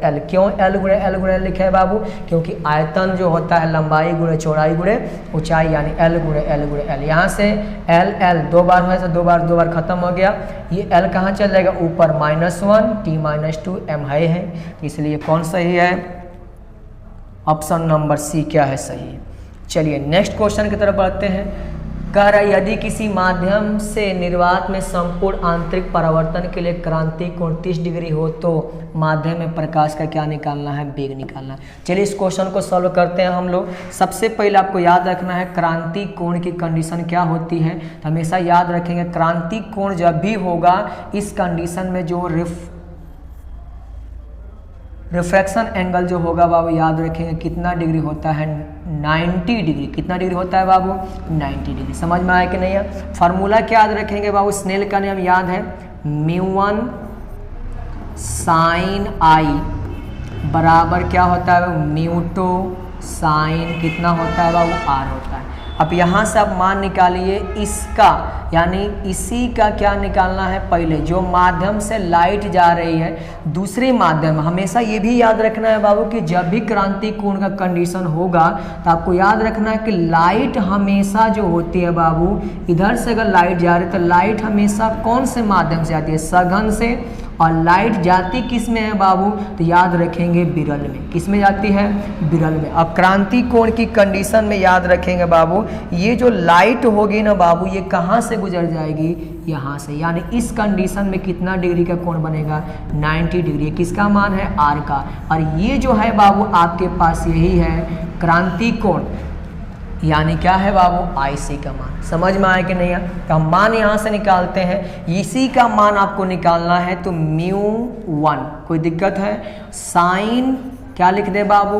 L। क्यों L गुणे L लिखा है बाबू, क्योंकि आयतन जो होता है लंबाई गुणे चौड़ाई गुणे ऊंचाई, यानी L गुणे L। यहाँ से L दो बार है तो दो बार खत्म हो गया, ये L कहाँ चल जाएगा ऊपर, -1 t-2 m है, इसलिए कौन सही है, ऑप्शन नंबर सी क्या है सही। चलिए नेक्स्ट क्वेश्चन की तरफ बढ़ते हैं। कह रहा है यदि किसी माध्यम से निर्वात में संपूर्ण आंतरिक परावर्तन के लिए क्रांति कोण 30 डिग्री हो तो माध्यम में प्रकाश का क्या निकालना है, वेग निकालना है। चलिए इस क्वेश्चन को सॉल्व करते हैं हम लोग। सबसे पहले आपको याद रखना है क्रांति कोण की कंडीशन क्या होती है, तो हमेशा याद रखेंगे क्रांति कोण जब भी होगा इस कंडीशन में जो रिफ्रैक्शन एंगल जो होगा बाबू याद रखेंगे कितना डिग्री होता है, 90 डिग्री। कितना डिग्री होता है बाबू, 90 डिग्री। समझ में आया कि नहीं है। फार्मूला क्या याद रखेंगे बाबू, स्नेल का नियम याद है, μ1 sin I बराबर क्या होता है, μ2 sin कितना होता है बाबू, R होता है। अब यहाँ से आप मान निकालिए इसका, यानी इसी का क्या निकालना है, पहले जो माध्यम से लाइट जा रही है दूसरे माध्यम। हमेशा ये भी याद रखना है बाबू कि जब भी क्रांति कोण का कंडीशन होगा तो आपको याद रखना है कि लाइट हमेशा जो होती है बाबू, इधर से अगर लाइट जा रही है तो लाइट हमेशा कौन से माध्यम से आती है, सघन से। और लाइट जाती किस में है बाबू, तो याद रखेंगे विरल में। किस में जाती है, विरल में। अब क्रांति कोण की कंडीशन में याद रखेंगे बाबू, ये जो लाइट होगी ना बाबू, ये कहाँ से गुजर जाएगी, यहाँ से। यानी इस कंडीशन में कितना डिग्री का कोण बनेगा, 90 डिग्री। किसका मान है, आर का। और ये जो है बाबू आपके पास यही है क्रांति कोण, यानी क्या है बाबू, IC का मान। समझ में आया कि नहीं है। तो हम मान यहाँ से निकालते हैं, इसी का मान आपको निकालना है तो μ1, कोई दिक्कत है, साइन क्या लिख दे बाबू,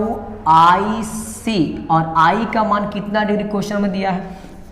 IC। और I का मान कितना डिग्री क्वेश्चन में दिया है,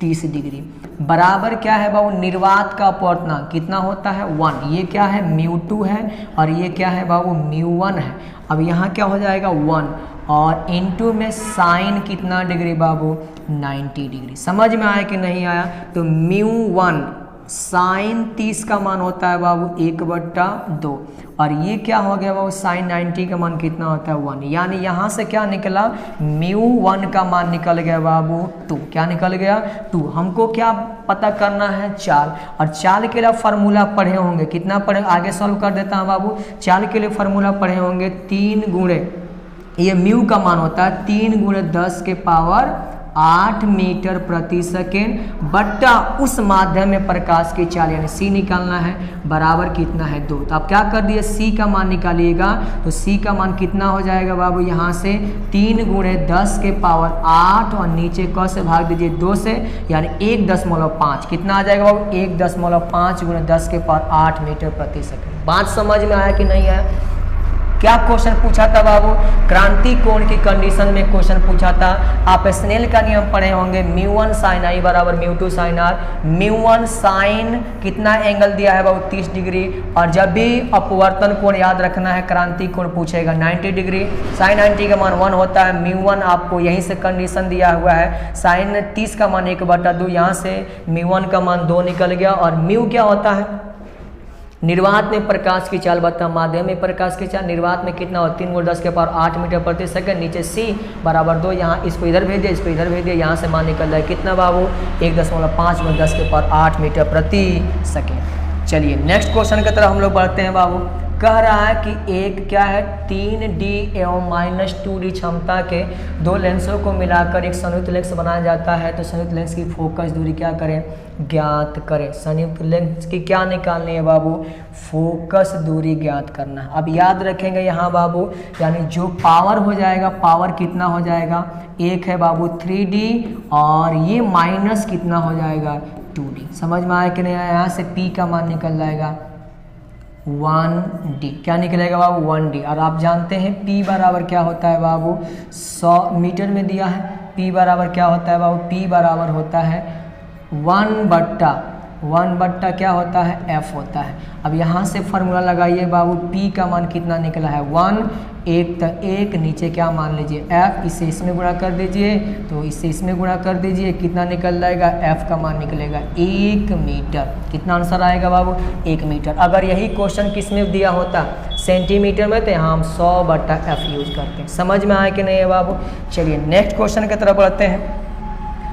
30 डिग्री। बराबर क्या है बाबू, निर्वात का अपवर्तनांक कितना होता है, 1। ये क्या है, μ2 है, और ये क्या है बाबू, μ1 है। अब यहाँ क्या हो जाएगा, 1, और इनटू में साइन कितना डिग्री बाबू, 90 डिग्री। समझ में आया कि नहीं आया। तो μ1 साइन 30 का मान होता है बाबू 1/2, और ये क्या हो गया बाबू, साइन 90 का मान कितना होता है, 1। यानी यहाँ से क्या निकला, μ1 का मान निकल गया बाबू 2। क्या निकल गया, 2। हमको क्या पता करना है, चाल। और चाल के लिए फार्मूला पढ़े होंगे, कितना पढ़े, आगे सॉल्व कर देता हूँ बाबू। चाल के लिए फार्मूला पढ़े होंगे 3 गुणे, ये म्यू का मान होता है 3 × 10⁸ मीटर प्रति सेकेंड बट्टा उस माध्यम में प्रकाश की चाल, यानी सी निकालना है, बराबर कितना है, 2। तो आप क्या कर दिए, सी का मान निकालिएगा। तो सी का मान कितना हो जाएगा बाबू, यहाँ से 3 × 10⁸ और नीचे क से भाग दीजिए 2 से, यानी 1.5। कितना आ जाएगा बाबू, 1.5 × 10⁸ मीटर प्रति सेकेंड। बात समझ में आया कि नहीं आया। क्या क्वेश्चन पूछा था बाबू, क्रांति कोण की कंडीशन में क्वेश्चन पूछा था। आप स्नेल का नियम पढ़े होंगे, μ1 sin I बराबर μ2 sin R। μ1 sin कितना एंगल दिया है बाबू, 30 डिग्री। और जब भी अपवर्तन कोण याद रखना है, क्रांति कोण पूछेगा 90 डिग्री। sin 90 का मान 1 होता है, μ1 आपको यहीं से कंडीशन दिया हुआ है, sin 30 का मान 1/2, यहाँ से μ1 का मान 2 निकल गया। और म्यू क्या होता है, निर्वात में प्रकाश की चाल बता, माध्यम में प्रकाश की चाल, निर्वात में कितना हो, 3 × 10⁸ मीटर प्रति सेकंड। नीचे सी बराबर 2, यहाँ इसको इधर भेज दिया, इसको इधर भेज दिया, यहाँ से मान निकल जाए कितना बाबू, 1.5 × 10⁸ मीटर प्रति सेकंड। चलिए नेक्स्ट क्वेश्चन की तरफ हम लोग बढ़ते हैं बाबू। कह रहा है कि एक क्या है, 3D एवं -2D क्षमता के 2 लेंसों को मिलाकर एक संयुक्त लेंस बनाया जाता है। तो संयुक्त लेंस की फोकस दूरी क्या करें, ज्ञात करें। संयुक्त लेंस की क्या निकालनी है बाबू, फोकस दूरी ज्ञात करना। अब याद रखेंगे यहाँ बाबू, यानी जो पावर हो जाएगा, पावर कितना हो जाएगा, एक है बाबू 3D, और ये माइनस कितना हो जाएगा, 2D। समझ में आया कि नहीं आया। यहाँ से P का मान निकल जाएगा 1D। क्या निकलेगा बाबू, 1D। और आप जानते हैं P बराबर क्या होता है बाबू, 100 मीटर में दिया है। P बराबर क्या होता है बाबू, P बराबर होता है 1/, 1 बट्टा क्या होता है f होता है। अब यहाँ से फार्मूला लगाइए बाबू, p का मान कितना निकला है 1, एक तो एक, नीचे क्या मान लीजिए f, इसे इसमें गुणा कर दीजिए तो इसे इसमें गुणा कर दीजिए, कितना निकल जाएगा, f का मान निकलेगा 1 मीटर। कितना आंसर आएगा बाबू, 1 मीटर। अगर यही क्वेश्चन किस में दिया होता, सेंटीमीटर में, तो यहाँ हम 100/f यूज करते हैं। समझ में आया कि नहीं है बाबू। चलिए नेक्स्ट क्वेश्चन की तरफ बढ़ते हैं।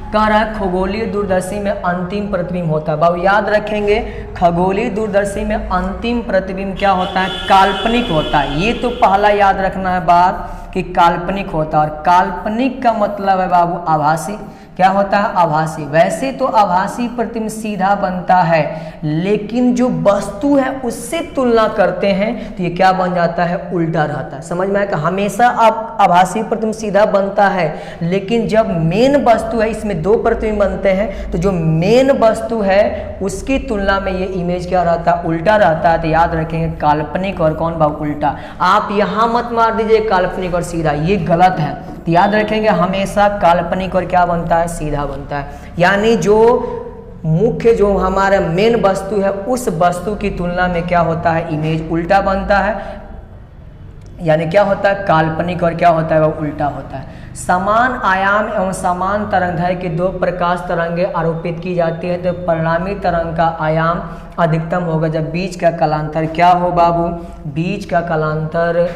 कह रहा है खगोलीय दूरदर्शी में अंतिम प्रतिबिंब होता है। बाबू याद रखेंगे, खगोलीय दूरदर्शी में अंतिम प्रतिबिंब क्या होता है, काल्पनिक होता है। ये तो पहला याद रखना है बात कि काल्पनिक होता है, और काल्पनिक का मतलब है बाबू आभासी। क्या होता है, आभासी। वैसे तो आभासी प्रतिबिंब सीधा बनता है, लेकिन जो वस्तु है उससे तुलना करते हैं तो ये क्या बन जाता है, उल्टा रहता है। समझ में आया कि हमेशा आप आभासी प्रतिबिंब सीधा बनता है, लेकिन जब मेन वस्तु है, इसमें 2 प्रतिबिंब बनते हैं, तो जो मेन वस्तु है उसकी तुलना में ये इमेज क्या रहता है, उल्टा रहता है। तो याद रखेंगे काल्पनिक और कौन बाबू, उल्टा। आप यहाँ मत मार दीजिए काल्पनिक और सीधा, ये गलत है। तो याद रखेंगे हमेशा काल्पनिक और क्या बनता है, सीधा बनता है। यानी जो मुख्य जो हमारा मेन वस्तु है उस वस्तु की तुलना में क्या होता है, इमेज उल्टा बनता है। यानी क्या होता है, काल्पनिक और क्या होता है, वह उल्टा होता है। समान आयाम एवं समान तरंगदैर्घ्य की 2 प्रकाश तरंगें आरोपित की जाती है तो परिणामी तरंग का आयाम अधिकतम होगा जब बीच का कालांतर क्या हो बाबू, बीच का कालांतर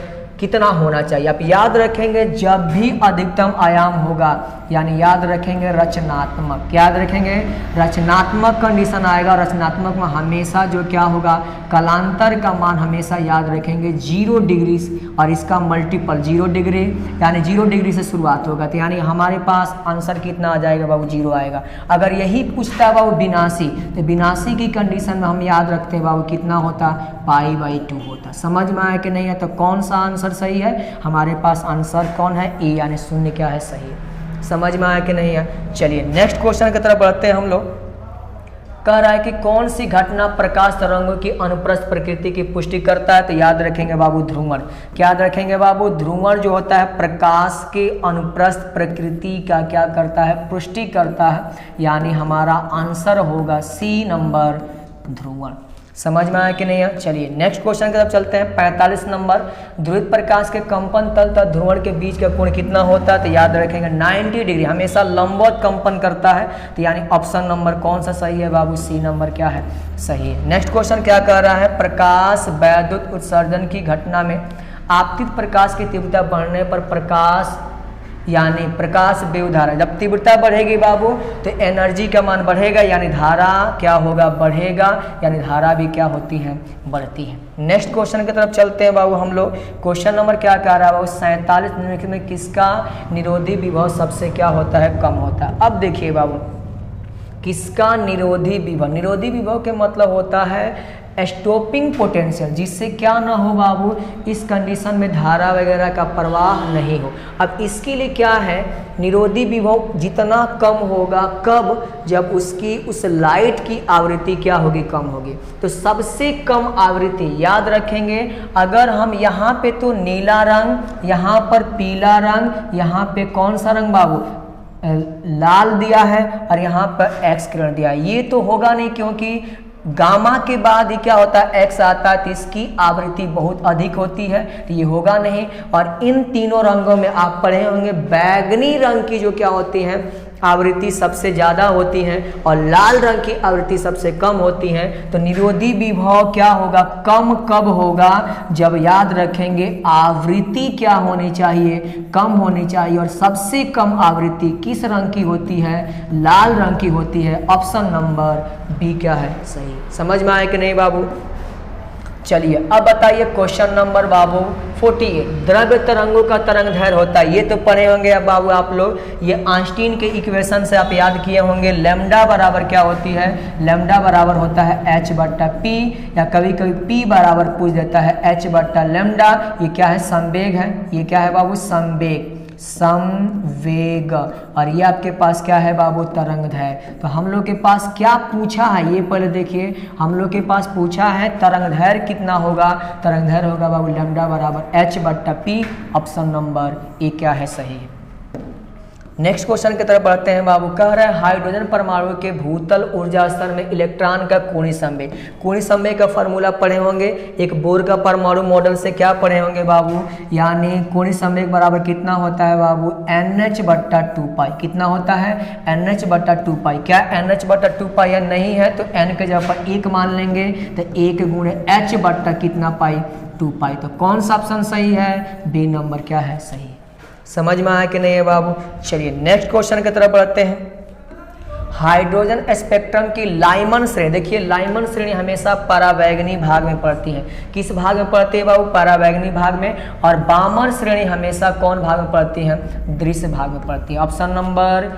कितना होना चाहिए। आप याद रखेंगे जब भी अधिकतम आयाम होगा, यानी याद रखेंगे रचनात्मक, याद रखेंगे रचनात्मक कंडीशन आएगा। रचनात्मक में हमेशा जो क्या होगा, कालांतर का मान हमेशा याद रखेंगे 0 डिग्री और इसका मल्टीपल 0 डिग्री, यानी 0 डिग्री से शुरुआत होगा। तो यानी हमारे पास आंसर कितना आ जाएगा बाबू, 0 आएगा। अगर यही पूछता है बाबू 82, तो 82 की कंडीशन में हम याद रखते हैं बाबू कितना होता, π/2 होता। समझ में आया कि नहीं है। तो कौन सा आंसर सही है, हमारे पास आंसर कौन है, ए, यानी 0 क्या है, सही है। समझ में आया कि नहीं है। चलिए नेक्स्ट क्वेश्चन की तरफ बढ़ते हैं हम लोग। कह रहा है कि कौन सी घटना प्रकाश तरंगों की अनुप्रस्थ प्रकृति की पुष्टि करता है। तो याद रखेंगे बाबू ध्रुवण। क्या याद रखेंगे बाबू, ध्रुवण जो होता है प्रकाश के अनुप्रस्थ प्रकृति का क्या करता है, पुष्टि करता है। यानी हमारा आंसर होगा सी नंबर, ध्रुवण। समझ में आया कि नहीं है। चलिए नेक्स्ट क्वेश्चन की तरफ चलते हैं। 45 नंबर, ध्रुवित प्रकाश के कंपन तल तथा ध्रुवण के बीच का कोण कितना होता है। तो याद रखेंगे 90 डिग्री, हमेशा लंबवत कंपन करता है। तो यानी ऑप्शन नंबर कौन सा सही है बाबू, सी नंबर क्या है, सही है। नेक्स्ट क्वेश्चन क्या कह रहा है, प्रकाश वैद्युत उत्सर्जन की घटना में आपतित प्रकाश की तीव्रता बढ़ने पर प्रकाश यानी प्रकाश वेव धारा, जब तीव्रता बढ़ेगी बाबू तो एनर्जी का मान बढ़ेगा, यानी धारा क्या होगा, बढ़ेगा, यानी धारा भी क्या होती है, बढ़ती है। नेक्स्ट क्वेश्चन की तरफ चलते हैं बाबू हम लोग। क्वेश्चन नंबर क्या कह रहा है बाबू, 47 निम्नलिखित में किसका निरोधी विभव सबसे क्या होता है, कम होता है। अब देखिए बाबू, किसका निरोधी विभव, निरोधी विभव के मतलब होता है स्टॉपिंग पोटेंशियल, जिससे क्या ना हो बाबू, इस कंडीशन में धारा वगैरह का प्रवाह नहीं हो। अब इसके लिए क्या है, निरोधी विभव जितना कम होगा, कब, जब उसकी उस लाइट की आवृत्ति क्या होगी, कम होगी। तो सबसे कम आवृत्ति याद रखेंगे, अगर हम यहाँ पे तो नीला रंग, यहाँ पर पीला रंग, यहाँ पे कौन सा रंग बाबू, लाल दिया है, और यहाँ पर एक्स किरण दिया है। ये तो होगा नहीं, क्योंकि गामा के बाद ही क्या होता है, एक्स आता है, तो इसकी आवृत्ति बहुत अधिक होती है, तो ये होगा नहीं। और इन तीनों रंगों में आप पढ़े होंगे, बैगनी रंग की जो क्या होती है, आवृत्ति सबसे ज़्यादा होती है, और लाल रंग की आवृत्ति सबसे कम होती है। तो निरोधी विभव क्या होगा, कम कब होगा, जब याद रखेंगे आवृत्ति क्या होनी चाहिए, कम होनी चाहिए। और सबसे कम आवृत्ति किस रंग की होती है, लाल रंग की होती है। ऑप्शन नंबर बी क्या है, सही। समझ में आए कि नहीं बाबू। चलिए अब बताइए क्वेश्चन नंबर बाबू 48, द्रव्य तरंगों का तरंग दैर्घ्य होता है। ये तो पढ़े होंगे अब बाबू आप लोग, ये आइंस्टीन के इक्वेशन से आप याद किए होंगे। लैम्डा बराबर क्या होती है, लैम्डा बराबर होता है h/p, या कभी कभी p बराबर पूछ देता है h/λ। ये क्या है, संवेग है, ये क्या है बाबू, संवेग, संवेग। और ये आपके पास क्या है बाबू, तरंग दैर्घ्य। तो हम लोग के पास क्या पूछा है, ये पहले देखिए, हम लोग के पास पूछा है तरंग दैर्घ्य कितना होगा, तरंग दैर्घ्य होगा बाबू लैम्डा बराबर h/p। ऑप्शन नंबर ए क्या है, सही है। नेक्स्ट क्वेश्चन की तरफ बढ़ते हैं बाबू। कह रहा है हाइड्रोजन परमाणु के भूतल ऊर्जा स्तर में इलेक्ट्रॉन का कोणीय संवेग। कोणीय संवेग का फॉर्मूला पढ़े होंगे, एक बोर का परमाणु मॉडल से क्या पढ़े होंगे बाबू, यानी कोणीय संवेग बराबर कितना होता है बाबू, NH/2 कितना होता है, NH/2। क्या NH/2 या नहीं है तो n के जगह पर 1 मान लेंगे, तो 1 गुणे h बट्टा कितना पाई, 2 तो कौन सा ऑप्शन सही है, बी नंबर क्या है सही है। समझ में आया कि नहीं है बाबू। चलिए नेक्स्ट क्वेश्चन की तरफ बढ़ते हैं। हाइड्रोजन स्पेक्ट्रम की लाइमन श्रेणी, देखिए लाइमन श्रेणी हमेशा परावैंगनी भाग में पड़ती है। किस भाग में पड़ती है बाबू, परावैंगनी भाग में। और बामर श्रेणी हमेशा कौन भाग में पड़ती है, दृश्य भाग में पड़ती है। ऑप्शन नंबर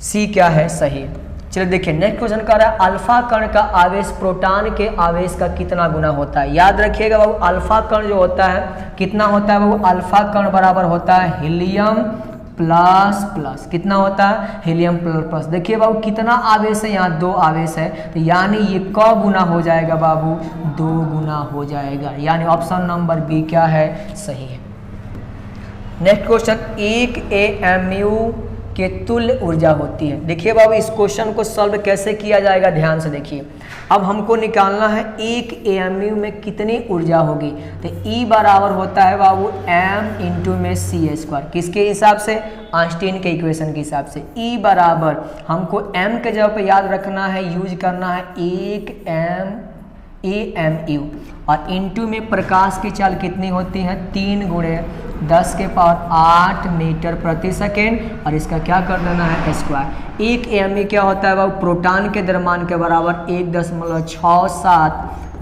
सी क्या है सही है। चलिए देखिए नेक्स्ट क्वेश्चन कर रहा है अल्फा कण का आवेश प्रोटॉन के आवेश का कितना गुना होता है। याद रखिएगा बाबू अल्फा कण जो होता है कितना होता है बाबू, अल्फा कण बराबर होता है हीलियम प्लस कितना होता है, हीलियम प्लस। देखिए बाबू कितना आवेश है, यहाँ 2 आवेश है, तो यानी ये क गुना हो जाएगा बाबू, 2 गुना हो जाएगा, यानी ऑप्शन नंबर बी क्या है सही है। नेक्स्ट क्वेश्चन 1 AMU के तुल्य ऊर्जा होती है। देखिए बाबू इस क्वेश्चन को सॉल्व कैसे किया जाएगा, ध्यान से देखिए। अब हमको निकालना है 1 AMU में कितनी ऊर्जा होगी, तो E बराबर होता है बाबू m इंटू में c²। किसके हिसाब से, आइंस्टीन के इक्वेशन के हिसाब से। E बराबर हमको m के जगह पे याद रखना है, यूज करना है 1 AMU, और इंटू में प्रकाश की चाल कितनी होती है, 3 गुणे 10 के पावर 8 मीटर प्रति सेकेंड, और इसका क्या कर देना है स्क्वायर। 1 AMU क्या होता है बाबू, प्रोटॉन के द्रव्यमान के बराबर 1.67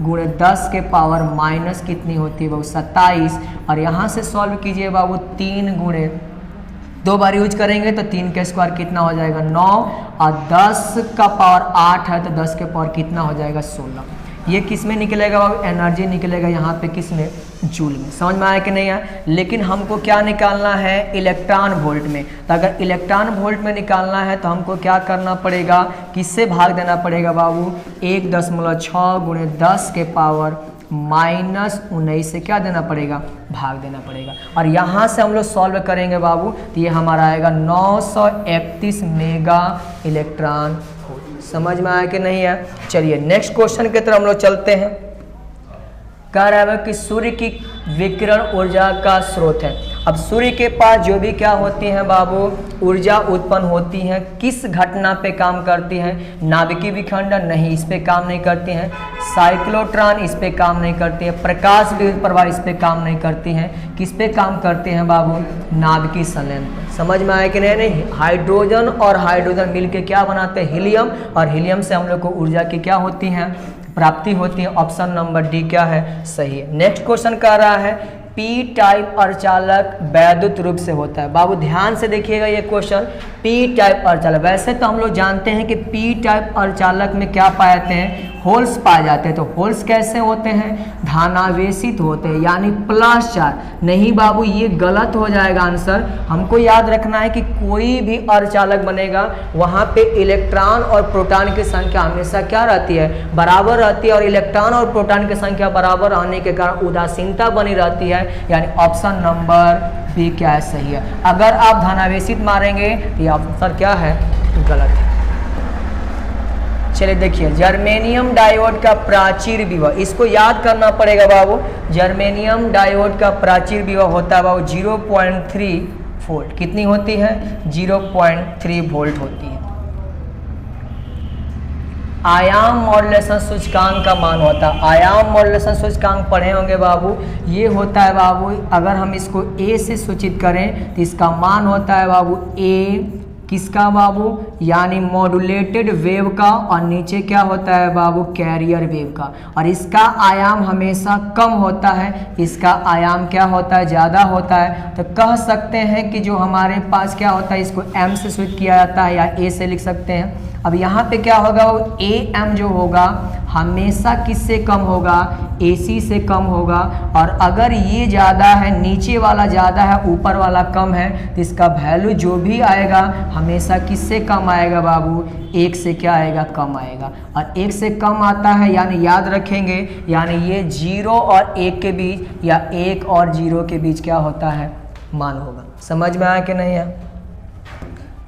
गुणे 10 के पावर माइनस कितनी होती है बाबू 27, और यहाँ से सॉल्व कीजिए बाबू 3 गुणे 2 बार यूज करेंगे तो 3 का स्क्वायर कितना हो जाएगा 9, और 10 का पावर 8 है तो 10 के पावर कितना हो जाएगा 16। ये किस में निकलेगा बाबू, एनर्जी निकलेगा यहाँ पे किस में, जूल में। समझ में आया कि नहीं है। लेकिन हमको क्या निकालना है, इलेक्ट्रॉन वोल्ट में। तो अगर इलेक्ट्रॉन वोल्ट में निकालना है तो हमको क्या करना पड़ेगा, किससे भाग देना पड़ेगा बाबू, 1.6 गुणे 10 के पावर माइनस 19 से क्या देना पड़ेगा, भाग देना पड़ेगा। और यहाँ से हम लोग सॉल्व करेंगे बाबू, तो ये हमारा आएगा 931 मेगा इलेक्ट्रॉन वोल्ट। समझ में आया कि नहीं है। चलिए नेक्स्ट क्वेश्चन की तरफ हम लोग चलते हैं। कह रहा है कि सूर्य की विकिरण ऊर्जा का स्रोत है। अब सूर्य के पास जो भी क्या होती हैं बाबू, ऊर्जा उत्पन्न होती हैं, किस घटना पे काम करती हैं, नाभिकीय विखंडन नहीं, इस पे काम नहीं करती हैं, साइक्लोट्रॉन इस पे काम नहीं करती है, प्रकाश विद्युत प्रवाह इस पे काम नहीं करती हैं, किस पे काम करते हैं बाबू, नाभिकीय संलयन। समझ में आया कि नहीं। हाइड्रोजन और हाइड्रोजन मिलके क्या बनाते हैं, हीलियम, और हीलियम से हम लोग को ऊर्जा की क्या होती हैं, प्राप्ति होती है। ऑप्शन नंबर डी क्या है सही है। नेक्स्ट क्वेश्चन कह रहा है पी टाइप अर्धचालक वैद्युत रूप से होता है। बाबू ध्यान से देखिएगा ये क्वेश्चन, पी टाइप अर्धचालक। वैसे तो हम लोग जानते हैं कि पी टाइप अर्धचालक में क्या पाए जाते हैं, होल्स पाए जाते हैं। तो होल्स कैसे होते हैं, धनावेशित होते हैं, यानी प्लस चार्ज। नहीं बाबू ये गलत हो जाएगा आंसर। हमको याद रखना है कि कोई भी अर्धचालक बनेगा वहाँ पे इलेक्ट्रॉन और प्रोटॉन की संख्या हमेशा क्या रहती है, बराबर रहती है, और इलेक्ट्रॉन और प्रोटॉन की संख्या बराबर रहने के कारण उदासीनता बनी रहती है, यानी ऑप्शन नंबर बी क्या है सही है। अगर आप धनावेशित मारेंगे तो ये आंसर क्या है, गलत है। चलिए देखिए जर्मेनियम डायोड का प्राचीर विभव, इसको याद करना पड़ेगा बाबू। जर्मेनियम डायोड का प्राचीर विभव होता है बाबू 0.3 वोल्ट। कितनी होती है, 0.3 वोल्ट होती है। आयाम मॉड्यूलेशन सूचकांक का मान होता है, आयाम मॉड्यूलेशन सूचकांक पढ़े होंगे बाबू। ये होता है बाबू, अगर हम इसको ए से सूचित करें तो इसका मान होता है बाबू ए किसका बाबू, यानी मॉड्यूलेटेड वेव का, और नीचे क्या होता है बाबू, कैरियर वेव का। और इसका आयाम हमेशा कम होता है, इसका आयाम क्या होता है, ज़्यादा होता है। तो कह सकते हैं कि जो हमारे पास क्या होता है, इसको एम से सूचित किया जाता है या ए से लिख सकते हैं। अब यहाँ पे क्या होगा, वो ए एम जो होगा हमेशा किससे कम होगा, AC से कम होगा। और अगर ये ज़्यादा है, नीचे वाला ज़्यादा है, ऊपर वाला कम है, तो इसका वैल्यू जो भी आएगा हमेशा किससे कम आएगा बाबू, 1 से क्या आएगा, कम आएगा। और 1 से कम आता है यानी याद रखेंगे, यानी ये 0 और 1 के बीच या 1 और 0 के बीच क्या होता है, मान होगा। समझ में आया कि नहीं है।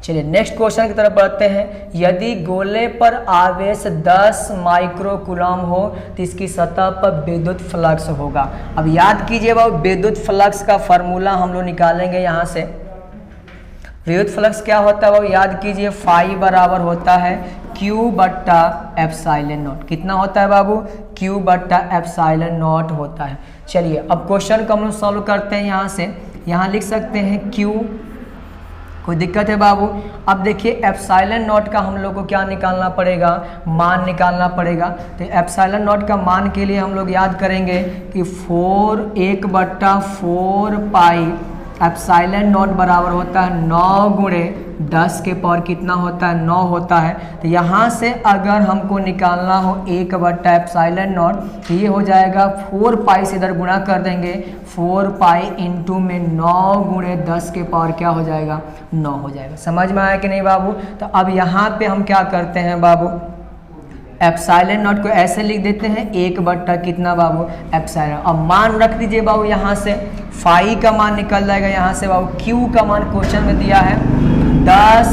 चलिए नेक्स्ट क्वेश्चन की तरफ बढ़ते हैं। यदि गोले पर आवेश 10 माइक्रो कूलम हो तो इसकी सतह पर विद्युत फ्लक्स होगा। अब याद कीजिए बाबू, विद्युत फ्लक्स का फार्मूला हम लोग निकालेंगे यहाँ से। विद्युत फ्लक्स क्या होता है बाबू, याद कीजिए, फाई बराबर होता है Q बट्टा एप्सिलॉन नॉट। कितना होता है बाबू, Q बट्टा एप्सिलॉन नॉट होता है। चलिए अब क्वेश्चन को हम लोग सॉल्व करते हैं। यहाँ से यहाँ लिख सकते हैं Q, कोई दिक्कत है बाबू। अब देखिए एप्सिलॉन नॉट का हम लोग को क्या निकालना पड़ेगा, मान निकालना पड़ेगा। तो एप्सिलॉन नॉट का मान के लिए हम लोग याद करेंगे कि 1 बट्टा 4 पाई एप्सिलॉन नॉट बराबर होता है 9 गुणे 10 के पावर कितना होता है, 9 होता है। तो यहाँ से अगर हमको निकालना हो 1 बट्टा एप्सिलॉन नॉट तो ये हो जाएगा 4 पाई से इधर गुणा कर देंगे, 4 पाई इंटू में 9 गुणे 10 के पावर क्या हो जाएगा, 9 हो जाएगा। समझ में आया कि नहीं बाबू। तो अब यहाँ पे हम क्या करते हैं बाबू, एप्सिलॉन नॉट को ऐसे लिख देते हैं 1 बट्टा कितना बाबू, एप्सिलॉन। अब मान रख दीजिए बाबू, यहाँ से फाई का मान निकल जाएगा यहाँ से बाबू। क्यू का मान क्वेश्चन में दिया है 10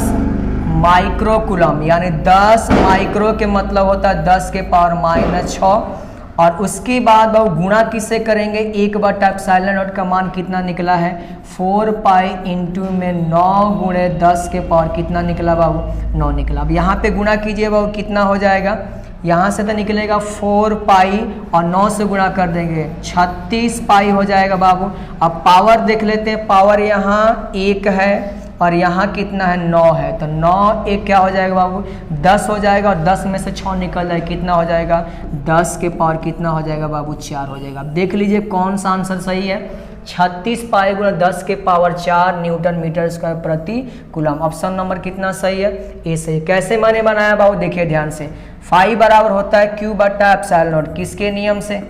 माइक्रो कूलम, यानी 10 माइक्रो के मतलब होता है 10 के पावर माइनस 6। और उसके बाद बाबू गुणा किससे करेंगे, 1 बट्टा एप्सिलॉन नॉट का मान कितना निकला है, 4 पाई इंटू में 9 गुणे 10 के पावर कितना निकला बाबू, 9 निकला। अब यहाँ पे गुणा कीजिए बाबू, कितना हो जाएगा, यहाँ से तो निकलेगा 4 पाई और 9 से गुणा कर देंगे 36 पाई हो जाएगा बाबू। अब पावर देख लेते हैं, पावर यहाँ 1 है और यहाँ कितना है, 9 है। तो 9 1 क्या हो जाएगा बाबू, 10 हो जाएगा। और 10 में से 6 निकल जाए कितना हो जाएगा, 10 के पावर कितना हो जाएगा बाबू, 4 हो जाएगा। अब देख लीजिए कौन सा आंसर सही है, 36 पाई गुणा 10 के पावर 4 न्यूटन मीटर स्क्वायर प्रति कूलम। ऑप्शन नंबर कितना सही है, ए सही। कैसे मैंने बनाया बाबू, देखिए ध्यान से। फाई बराबर होता है Q बट्टा एप्सिलॉन नॉट, किसके नियम से,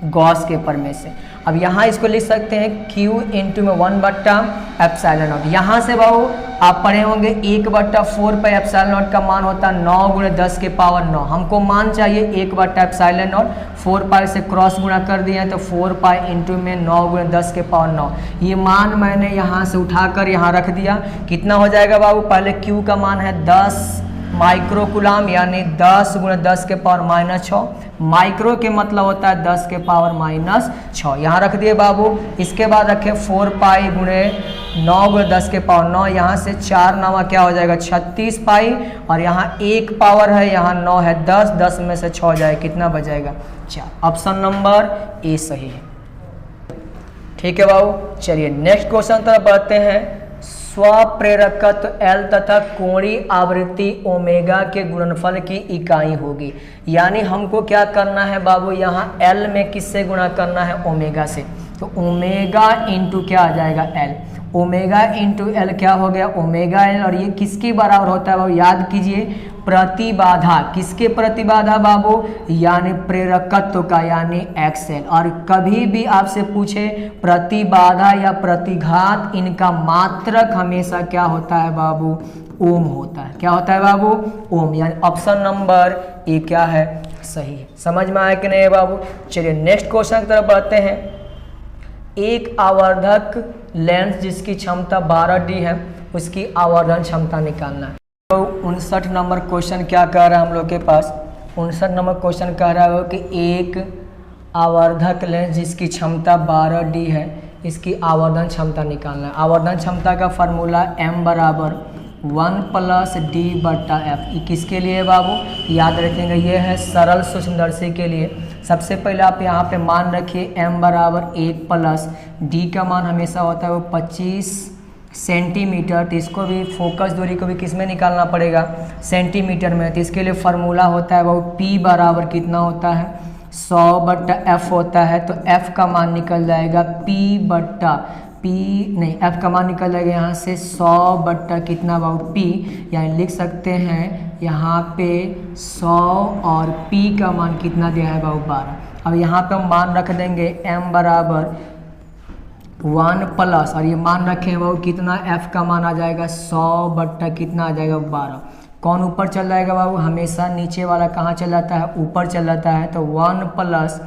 गॉस के प्रमेय से। अब यहाँ इसको लिख सकते हैं Q इंटू में 1 बट्टा एप्सिलॉन नॉट। यहाँ से बाबू आप पढ़े होंगे 1 बट्टा 4 पाई एप्सिलॉन नॉट का मान होता है 9 गुणे 10 के पावर 9। हमको मान चाहिए 1 बट्टा एप्सिलॉन नॉट, 4 पाई से क्रॉस गुणा कर दिया है तो 4 पाई इंटू में 9 गुणे 10 के पावर 9। ये मान मैंने यहाँ से उठाकर यहाँ रख दिया। कितना हो जाएगा बाबू, पहले Q का मान है 10 माइक्रो कूलम, यानी 10 गुणे 10 के पावर माइनस 6। माइक्रो के मतलब होता है 10 के पावर माइनस 6, यहाँ रख दिए बाबू। इसके बाद रखे 4 पाई गुणे 9 गुणे 10 के पावर 9, यहाँ से 4 9 क्या हो जाएगा, 36 पाई। और यहाँ 1 पावर है, यहाँ 9 है, 10 10 में से 6 जाए कितना बचेगा, 4। ऑप्शन नंबर ए सही है। ठीक है बाबू। चलिए नेक्स्ट क्वेश्चन तरफ बढ़ते हैं। स्वप्रेरकत्व L तथा कोणीय आवृत्ति ओमेगा के गुणनफल की इकाई होगी। यानी हमको क्या करना है बाबू, यहाँ L में किससे गुणा करना है, ओमेगा से। तो ओमेगा इंटू क्या आ जाएगा, L। ओमेगा इंटू L क्या हो गया, ओमेगा L। और ये किसके बराबर होता है बाबू, याद कीजिए, प्रतिबाधा। किसके प्रतिबाधा बाबू, यानी प्रेरकत्व का, यानी XL। और कभी भी आपसे पूछे प्रतिबाधा या प्रतिघात, इनका मात्रक हमेशा क्या होता है बाबू, ओम होता है। क्या होता है बाबू, ओम। यानी ऑप्शन नंबर ए क्या है, सही है। समझ में आया कि नहीं बाबू। चलिए नेक्स्ट क्वेश्चन की तरफ बढ़ते हैं। एक आवर्धक लेंस जिसकी क्षमता 12D है, उसकी आवर्धन क्षमता निकालना है। तो 59 नंबर क्वेश्चन क्या कह रहा है हम लोग के पास, 59 नंबर क्वेश्चन कह रहा है कि एक आवर्धक लेंस जिसकी क्षमता 12D है, इसकी आवर्धन क्षमता निकालना है। आवर्धन क्षमता का फार्मूला M बराबर 1 प्लस D बट्टा F। ये किसके लिए है बाबू, याद रखेंगे, ये है सरल सूक्ष्मदर्शी के लिए। सबसे पहले आप यहाँ पे मान रखिए M बराबर 1 प्लस D का मान हमेशा होता है वो 25 सेंटीमीटर। तो इसको भी फोकस दूरी को भी किस में निकालना पड़ेगा, सेंटीमीटर में। तो इसके लिए फार्मूला होता है वो P बराबर कितना होता है, 100 बट्टा F होता है। तो F का मान निकल जाएगा P बट्टा F का मान निकल जाएगा यहाँ से 100 बट्टा कितना बाबू, P। यानी लिख सकते हैं यहाँ पे 100 और P का मान कितना दिया है बाबू, 12। अब यहाँ पे हम मान रख देंगे M बराबर 1 प्लस, और ये मान रखें बाबू कितना, F का मान आ जाएगा 100 बट्टा कितना आ जाएगा, 12। कौन ऊपर चल जाएगा बाबू, हमेशा नीचे वाला कहाँ चल जाता है, ऊपर चल जाता है। तो 1 प्लस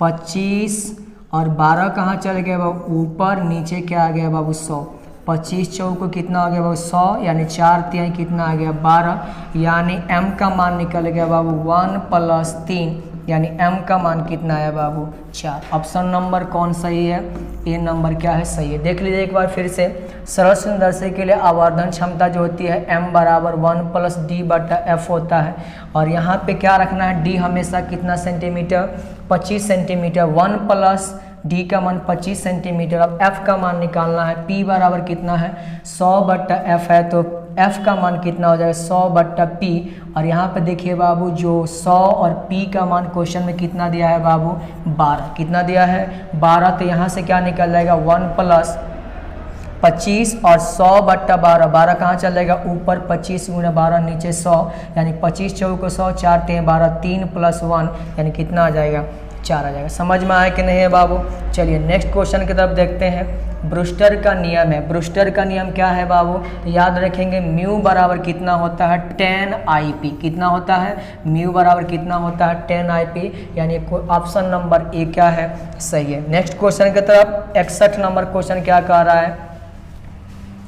25 और 12 कहाँ चल गया बाबू, ऊपर। नीचे क्या आ गया बाबू, 100। 25 चौको कितना हो गया बाबू 100, यानी 4 तिहाई कितना आ गया 12, यानी m का मान निकल गया बाबू 1 + 3, यानी m का मान कितना है बाबू 4। ऑप्शन नंबर कौन सही है? ए नंबर क्या है सही है। देख लीजिए एक बार फिर से, सरल संदर्शी के लिए आवर्धन क्षमता जो होती है m बराबर 1 + d/f होता है, और यहाँ पे क्या रखना है, d हमेशा कितना सेंटीमीटर 25 सेंटीमीटर, 1 + d का मान 25 सेंटीमीटर। अब f का मान निकालना है, p बराबर कितना है 100/f है, तो f का मान कितना हो जाएगा 100/p, और यहाँ पे देखिए बाबू जो 100 और p का मान क्वेश्चन में कितना दिया है बाबू 12, कितना दिया है 12, तो यहाँ से क्या निकल जाएगा 1 + 25 और 100/12, 12 कहाँ चल जाएगा ऊपर, 25 × 12 नीचे 100, यानी 25 चौको 100, 4 × 12, 3 + 1, यानी कितना आ जाएगा 4 आ जाएगा। समझ में आया कि नहीं है बाबू? चलिए नेक्स्ट क्वेश्चन की तरफ देखते हैं। ब्रूस्टर का नियम है, ब्रूस्टर का नियम क्या है बाबू? तो याद रखेंगे म्यू बराबर कितना होता है 10IP, कितना होता है म्यू बराबर कितना होता है 10IP, यानी ऑप्शन नंबर ए क्या है सही है। नेक्स्ट क्वेश्चन की तरफ 61 नंबर क्वेश्चन क्या कह रहा है,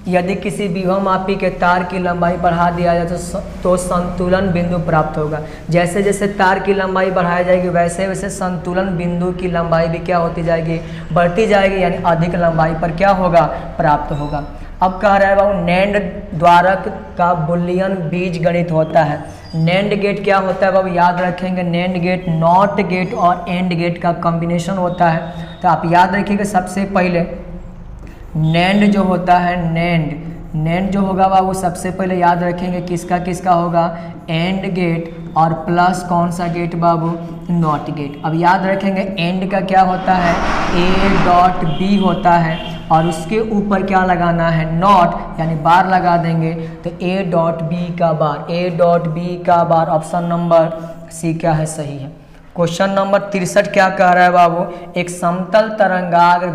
यदि किसी विभवमापी के तार की लंबाई बढ़ा दिया जाए तो संतुलन बिंदु प्राप्त होगा। जैसे जैसे तार की लंबाई बढ़ाई जाएगी वैसे वैसे संतुलन बिंदु की लंबाई भी क्या होती जाएगी, बढ़ती जाएगी, यानी अधिक लंबाई पर क्या होगा प्राप्त होगा। अब कह रहा है बाबू नैंड द्वारक का बुलियन बीज गणित होता है। नैंड गेट क्या होता है बाबू? याद रखेंगे नैंड गेट नॉट गेट और एंड गेट का कॉम्बिनेशन होता है। तो आप याद रखिएगा सबसे पहले नैंड जो होता है, नैंड जो होगा बाबू सबसे पहले याद रखेंगे किसका किसका होगा, एंड गेट और प्लस कौन सा गेट बाबू, नॉट गेट। अब याद रखेंगे एंड का क्या होता है A.B होता है, और उसके ऊपर क्या लगाना है नॉट, यानी बार लगा देंगे, तो A.B का बार, A.B का बार, ऑप्शन नंबर सी क्या है सही है। क्वेश्चन नंबर 63 क्या कह रहा है बाबू, एक समतल तरंगाग्र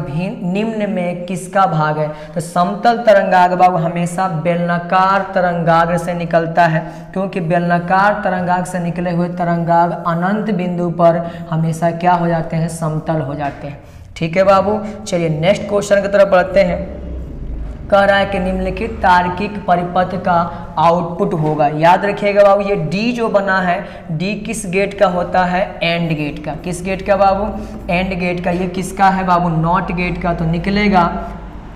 निम्न में किसका भाग है? तो समतल तरंगाग्र बाबू हमेशा बेलनाकार तरंगाग्र से निकलता है, क्योंकि बेलनाकार तरंगाग्र से निकले हुए तरंगाग्र अनंत बिंदु पर हमेशा क्या हो जाते हैं, समतल हो जाते हैं। ठीक है बाबू, चलिए नेक्स्ट क्वेश्चन की तरफ बढ़ते हैं। कह रहा है कि निम्नलिखित तार्किक परिपथ का आउटपुट होगा। याद रखिएगा बाबू ये डी जो बना है, डी किस गेट का होता है, एंड गेट का। किस गेट का बाबू, एंड गेट का। ये किसका है बाबू, नॉट गेट का, तो निकलेगा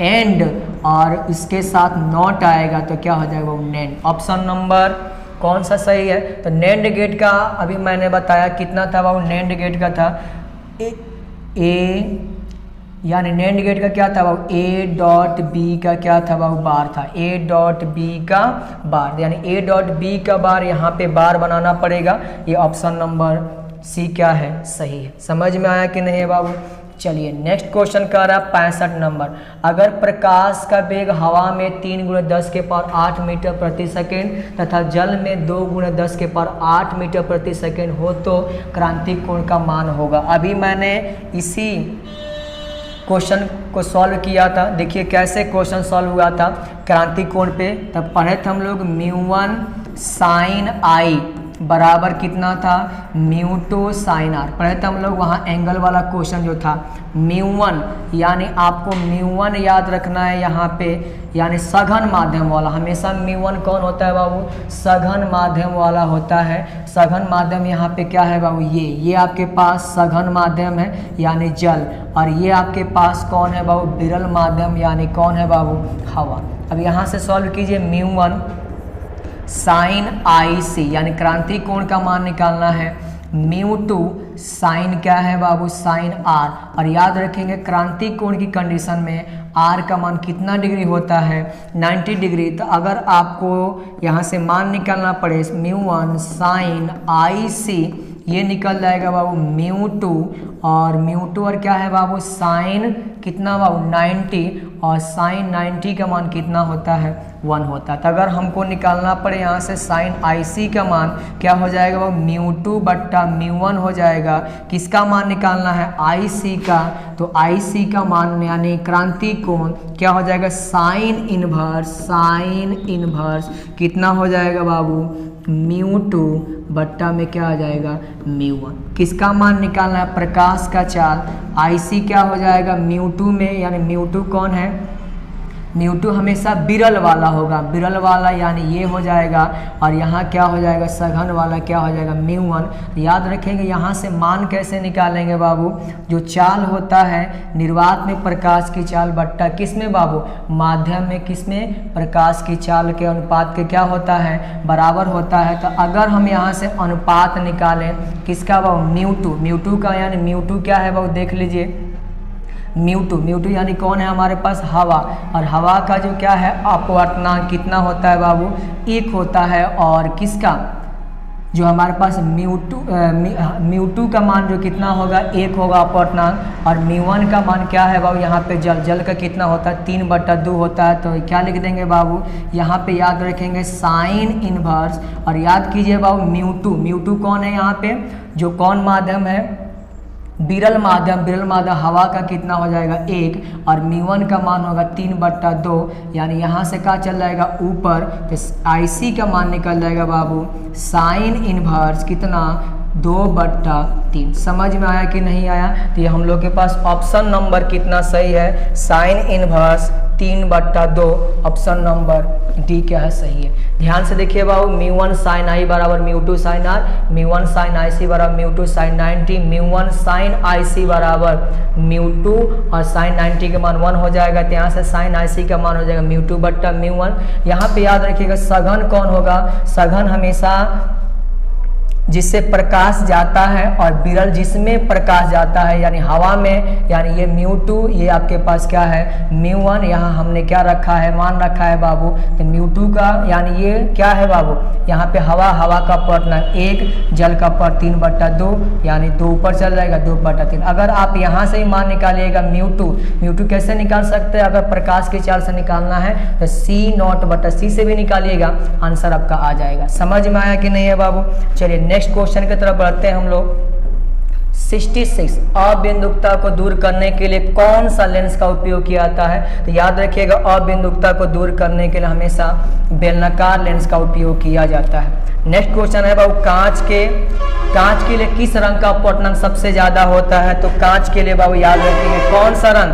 एंड और इसके साथ नॉट आएगा तो क्या हो जाएगा बाबू नैंड। ऑप्शन नंबर कौन सा सही है? तो नैंड गेट का अभी मैंने बताया कितना था बाबू, नैंड गेट का था ए, यानी नैंड गेट का क्या था बाबू, A.B का क्या था बाबू, बार था, A.B का बार, यानी A.B का बार, यहाँ पे बार बनाना पड़ेगा। ये ऑप्शन नंबर सी क्या है सही है। समझ में आया कि नहीं है बाबू? चलिए नेक्स्ट क्वेश्चन कर रहा है 65 नंबर। अगर प्रकाश का वेग हवा में 3 × 10⁸ मीटर प्रति सेकेंड तथा जल में 2 × 10⁸ मीटर प्रति सेकेंड हो तो क्रांतिक कोण का मान होगा। अभी मैंने इसी क्वेश्चन को सॉल्व किया था। देखिए कैसे क्वेश्चन सॉल्व हुआ था क्रांतिक कोण पे। तब पढ़े थे हम लोग μ1 sin I बराबर कितना था, μ2 sin R। पढ़े थे हम लोग वहाँ एंगल वाला क्वेश्चन जो था μ1, यानी आपको μ1 याद रखना है यहाँ पे, यानी सघन माध्यम वाला। हमेशा μ1 कौन होता है बाबू, सघन माध्यम वाला होता है। सघन माध्यम यहाँ पे क्या है बाबू, ये आपके पास सघन माध्यम है यानी जल, और ये आपके पास कौन है बाबू, विरल माध्यम यानी कौन है बाबू, हवा। अब यहाँ से सॉल्व कीजिए μ1 sin IC, यानी क्रांतिक कोण का मान निकालना है। μ2 साइन क्या है बाबू, साइन R, और याद रखेंगे क्रांतिक कोण की कंडीशन में R का मान कितना डिग्री होता है, 90 डिग्री। तो अगर आपको यहाँ से मान निकालना पड़े μ1 sin IC, ये निकल जाएगा बाबू μ2, और μ2 और क्या है बाबू साइन कितना बाबू 90, और साइन 90 का मान कितना होता है 1 होता है। तो अगर हमको निकालना पड़े यहाँ से साइन IC का मान क्या हो जाएगा बाबू μ2/μ1 हो जाएगा। किसका मान निकालना है, IC का, तो IC का मान यानी क्रांतिक कोण क्या हो जाएगा, साइन इनवर्स कितना हो जाएगा बाबू μ2 में क्या आ जाएगा μ1। किसका मान निकालना है, प्रकाश का चाल। IC क्या हो जाएगा μ2 में, यानी μ2 कौन है, म्यू2 हमेशा विरल वाला होगा, विरल वाला यानी ये हो जाएगा, और यहाँ क्या हो जाएगा, सघन वाला क्या हो जाएगा, μ1। याद रखेंगे यहाँ से मान कैसे निकालेंगे बाबू, जो चाल होता है निर्वात में प्रकाश की चाल बट्टा किस में बाबू, माध्यम में किस में, प्रकाश की चाल के अनुपात के क्या होता है, बराबर होता है। तो अगर हम यहाँ से अनुपात निकालें किसका बाबू, म्यू2 का, यानी म्यू2 क्या है बाबू, देख लीजिए म्यू2 यानी कौन है हमारे पास, हवा, और हवा का जो क्या है अपवर्तनांक कितना होता है बाबू, 1 होता है, और किसका जो हमारे पास म्यू2 का मान जो कितना होगा, 1 होगा अपवर्तनांक, और μ1 का मान क्या है बाबू, यहाँ पे जल का कितना होता है, 3/2 होता है। तो क्या लिख देंगे बाबू, यहाँ पे याद रखेंगे साइन इनवर्स, और याद कीजिए बाबू म्यू2 कौन है यहाँ पे, जो कौन माध्यम है, विरल माध्यम हवा का कितना हो जाएगा, 1, और μ1 का मान होगा 3/2, यानी यहाँ से क्या चल जाएगा ऊपर, तो IC का मान निकल जाएगा बाबू साइन इनवर्स कितना, 2/3। समझ में आया कि नहीं आया, तो ये हम लोग के पास ऑप्शन नंबर कितना सही है, sine inverse 3/2, option number D क्या है, सही है। ध्यान से देखिए बाबू, μ1 sin I बराबर μ2 sin R, μ1 sin IC बराबर μ2 sin 90, μ1 sin IC बराबर μ2 और sin 90 के मान 1 हो जाएगा, तो यहाँ से sin IC का मान हो जाएगा μ2/μ1। यहाँ पे याद रखिएगा सघन कौन होगा, सघन हमेशा जिससे प्रकाश जाता है, और विरल जिसमें प्रकाश जाता है, यानी हवा में, यानी ये μ2, ये आपके पास क्या है μ1, यहाँ हमने क्या रखा है, मान रखा है बाबू, तो μ2 का यानी ये क्या है बाबू, यहाँ पे हवा का अपवर्तनांक 1, जल का पर 3/2, यानी 2 ऊपर चल जाएगा 2/3। अगर आप यहाँ से ही मान निकालिएगा μ2 कैसे निकाल सकते हैं, अगर प्रकाश की चाल से निकालना है तो C0/C से भी निकालिएगा, आंसर आपका आ जाएगा। समझ में आया कि नहीं है बाबू। चलिए नेक्स्ट क्वेश्चन की तरफ बढ़ते हैं हम लोग। 66 अबिंदुकता को दूर करने के लिए कौन सा लेंस का उपयोग किया जाता है, तो याद रखिएगा अबिंदुकता को दूर करने के लिए हमेशा बेलनाकार लेंस का उपयोग किया जाता है। नेक्स्ट क्वेश्चन है बाबू, कांच के लिए किस रंग का अपवर्तनांक सबसे ज्यादा होता है, तो कांच के लिए बाबू याद रखिएगा कौन सा रंग,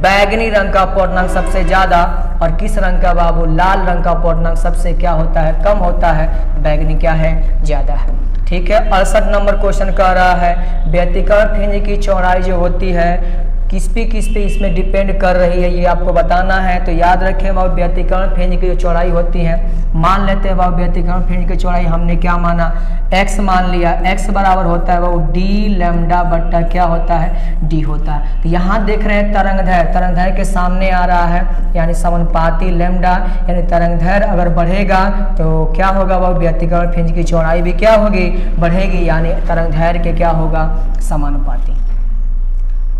बैगनी रंग का अपवर्तनांक सबसे ज्यादा, और किस रंग का बाबू, लाल रंग का अपवर्तनांक सबसे क्या होता है, कम होता है, बैगनी क्या है, ज्यादा है। ठीक है, 68 नंबर क्वेश्चन कह रहा है व्यतिकरण फ्रिंज की चौड़ाई जो होती है किस पे इसमें डिपेंड कर रही है, ये आपको बताना है। तो याद रखें बाबू व्यतिकरण फ्रिंज की जो चौड़ाई होती है, मान लेते हैं बाबू व्यतिकरण फ्रिंज की चौड़ाई हमने क्या माना, x मान लिया, x बराबर होता है बाबू d λ/, क्या होता है, d होता है। तो यहाँ देख रहे हैं तरंगदैर्घ्य के सामने आ रहा है, यानी समानुपाती लैम्डा, यानी तरंगदैर्घ्य अगर बढ़ेगा तो क्या होगा बाबू, व्यतिकरण फ्रिंज की चौड़ाई भी क्या होगी, बढ़ेगी, यानी तरंगदैर्घ्य के क्या होगा, समानुपाती।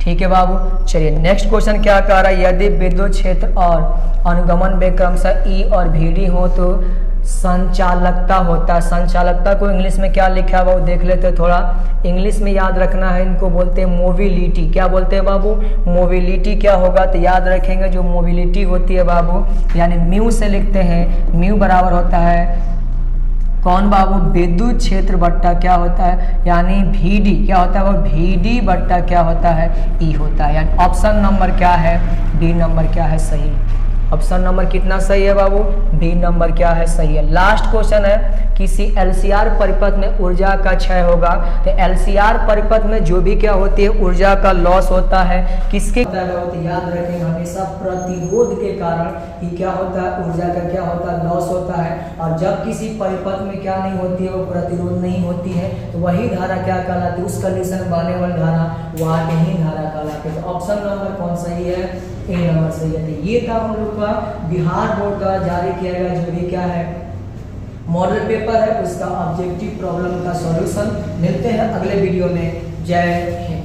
ठीक है बाबू। चलिए नेक्स्ट क्वेश्चन क्या कह रहा है, यदि विद्युत क्षेत्र और अनुगमन वेग क्रमशः E और VD हो तो संचालकता होता है। संचालकता को इंग्लिश में क्या लिखा है बाबू, देख लेते हैं थोड़ा, इंग्लिश में याद रखना है, इनको बोलते हैं मोबिलिटी। क्या बोलते हैं बाबू, मोबिलिटी क्या होगा, तो याद रखेंगे जो मोबिलिटी होती है बाबू, यानी म्यू से लिखते हैं, म्यू बराबर होता है कौन बाबू, विद्युत क्षेत्र बट्टा क्या होता है, यानी VD क्या होता है वो, VD बट्टा क्या होता है, E होता है। यानी ऑप्शन नंबर क्या है, B नंबर क्या है, सही। ऑप्शन नंबर कितना सही है बाबू, B नंबर क्या है, सही है। लास्ट क्वेश्चन है, किसी LCR परिपथ में ऊर्जा का क्षय होगा, तो LCR परिपथ में जो भी क्या होती है ऊर्जा का लॉस होता है, किसके होता है, याद रखेंगे हमेशा प्रतिरोध के कारण ये क्या होता है, ऊर्जा का क्या होता है, लॉस होता है। और जब किसी परिपथ में क्या नहीं होती है, वो प्रतिरोध नहीं होती है, तो वही धारा क्या कहलाती है, उस कंडीशन में बहने वाली धारा वाहकहीन धारा कहलाती है। तो ऑप्शन नंबर कौन सही है, ए नंबर सही है। तो ये था हम लोग का बिहार बोर्ड का जारी किया गया जो भी क्या है मॉडल पेपर है, उसका ऑब्जेक्टिव प्रॉब्लम का सॉल्यूशन। मिलते हैं अगले वीडियो में। जय हिंद।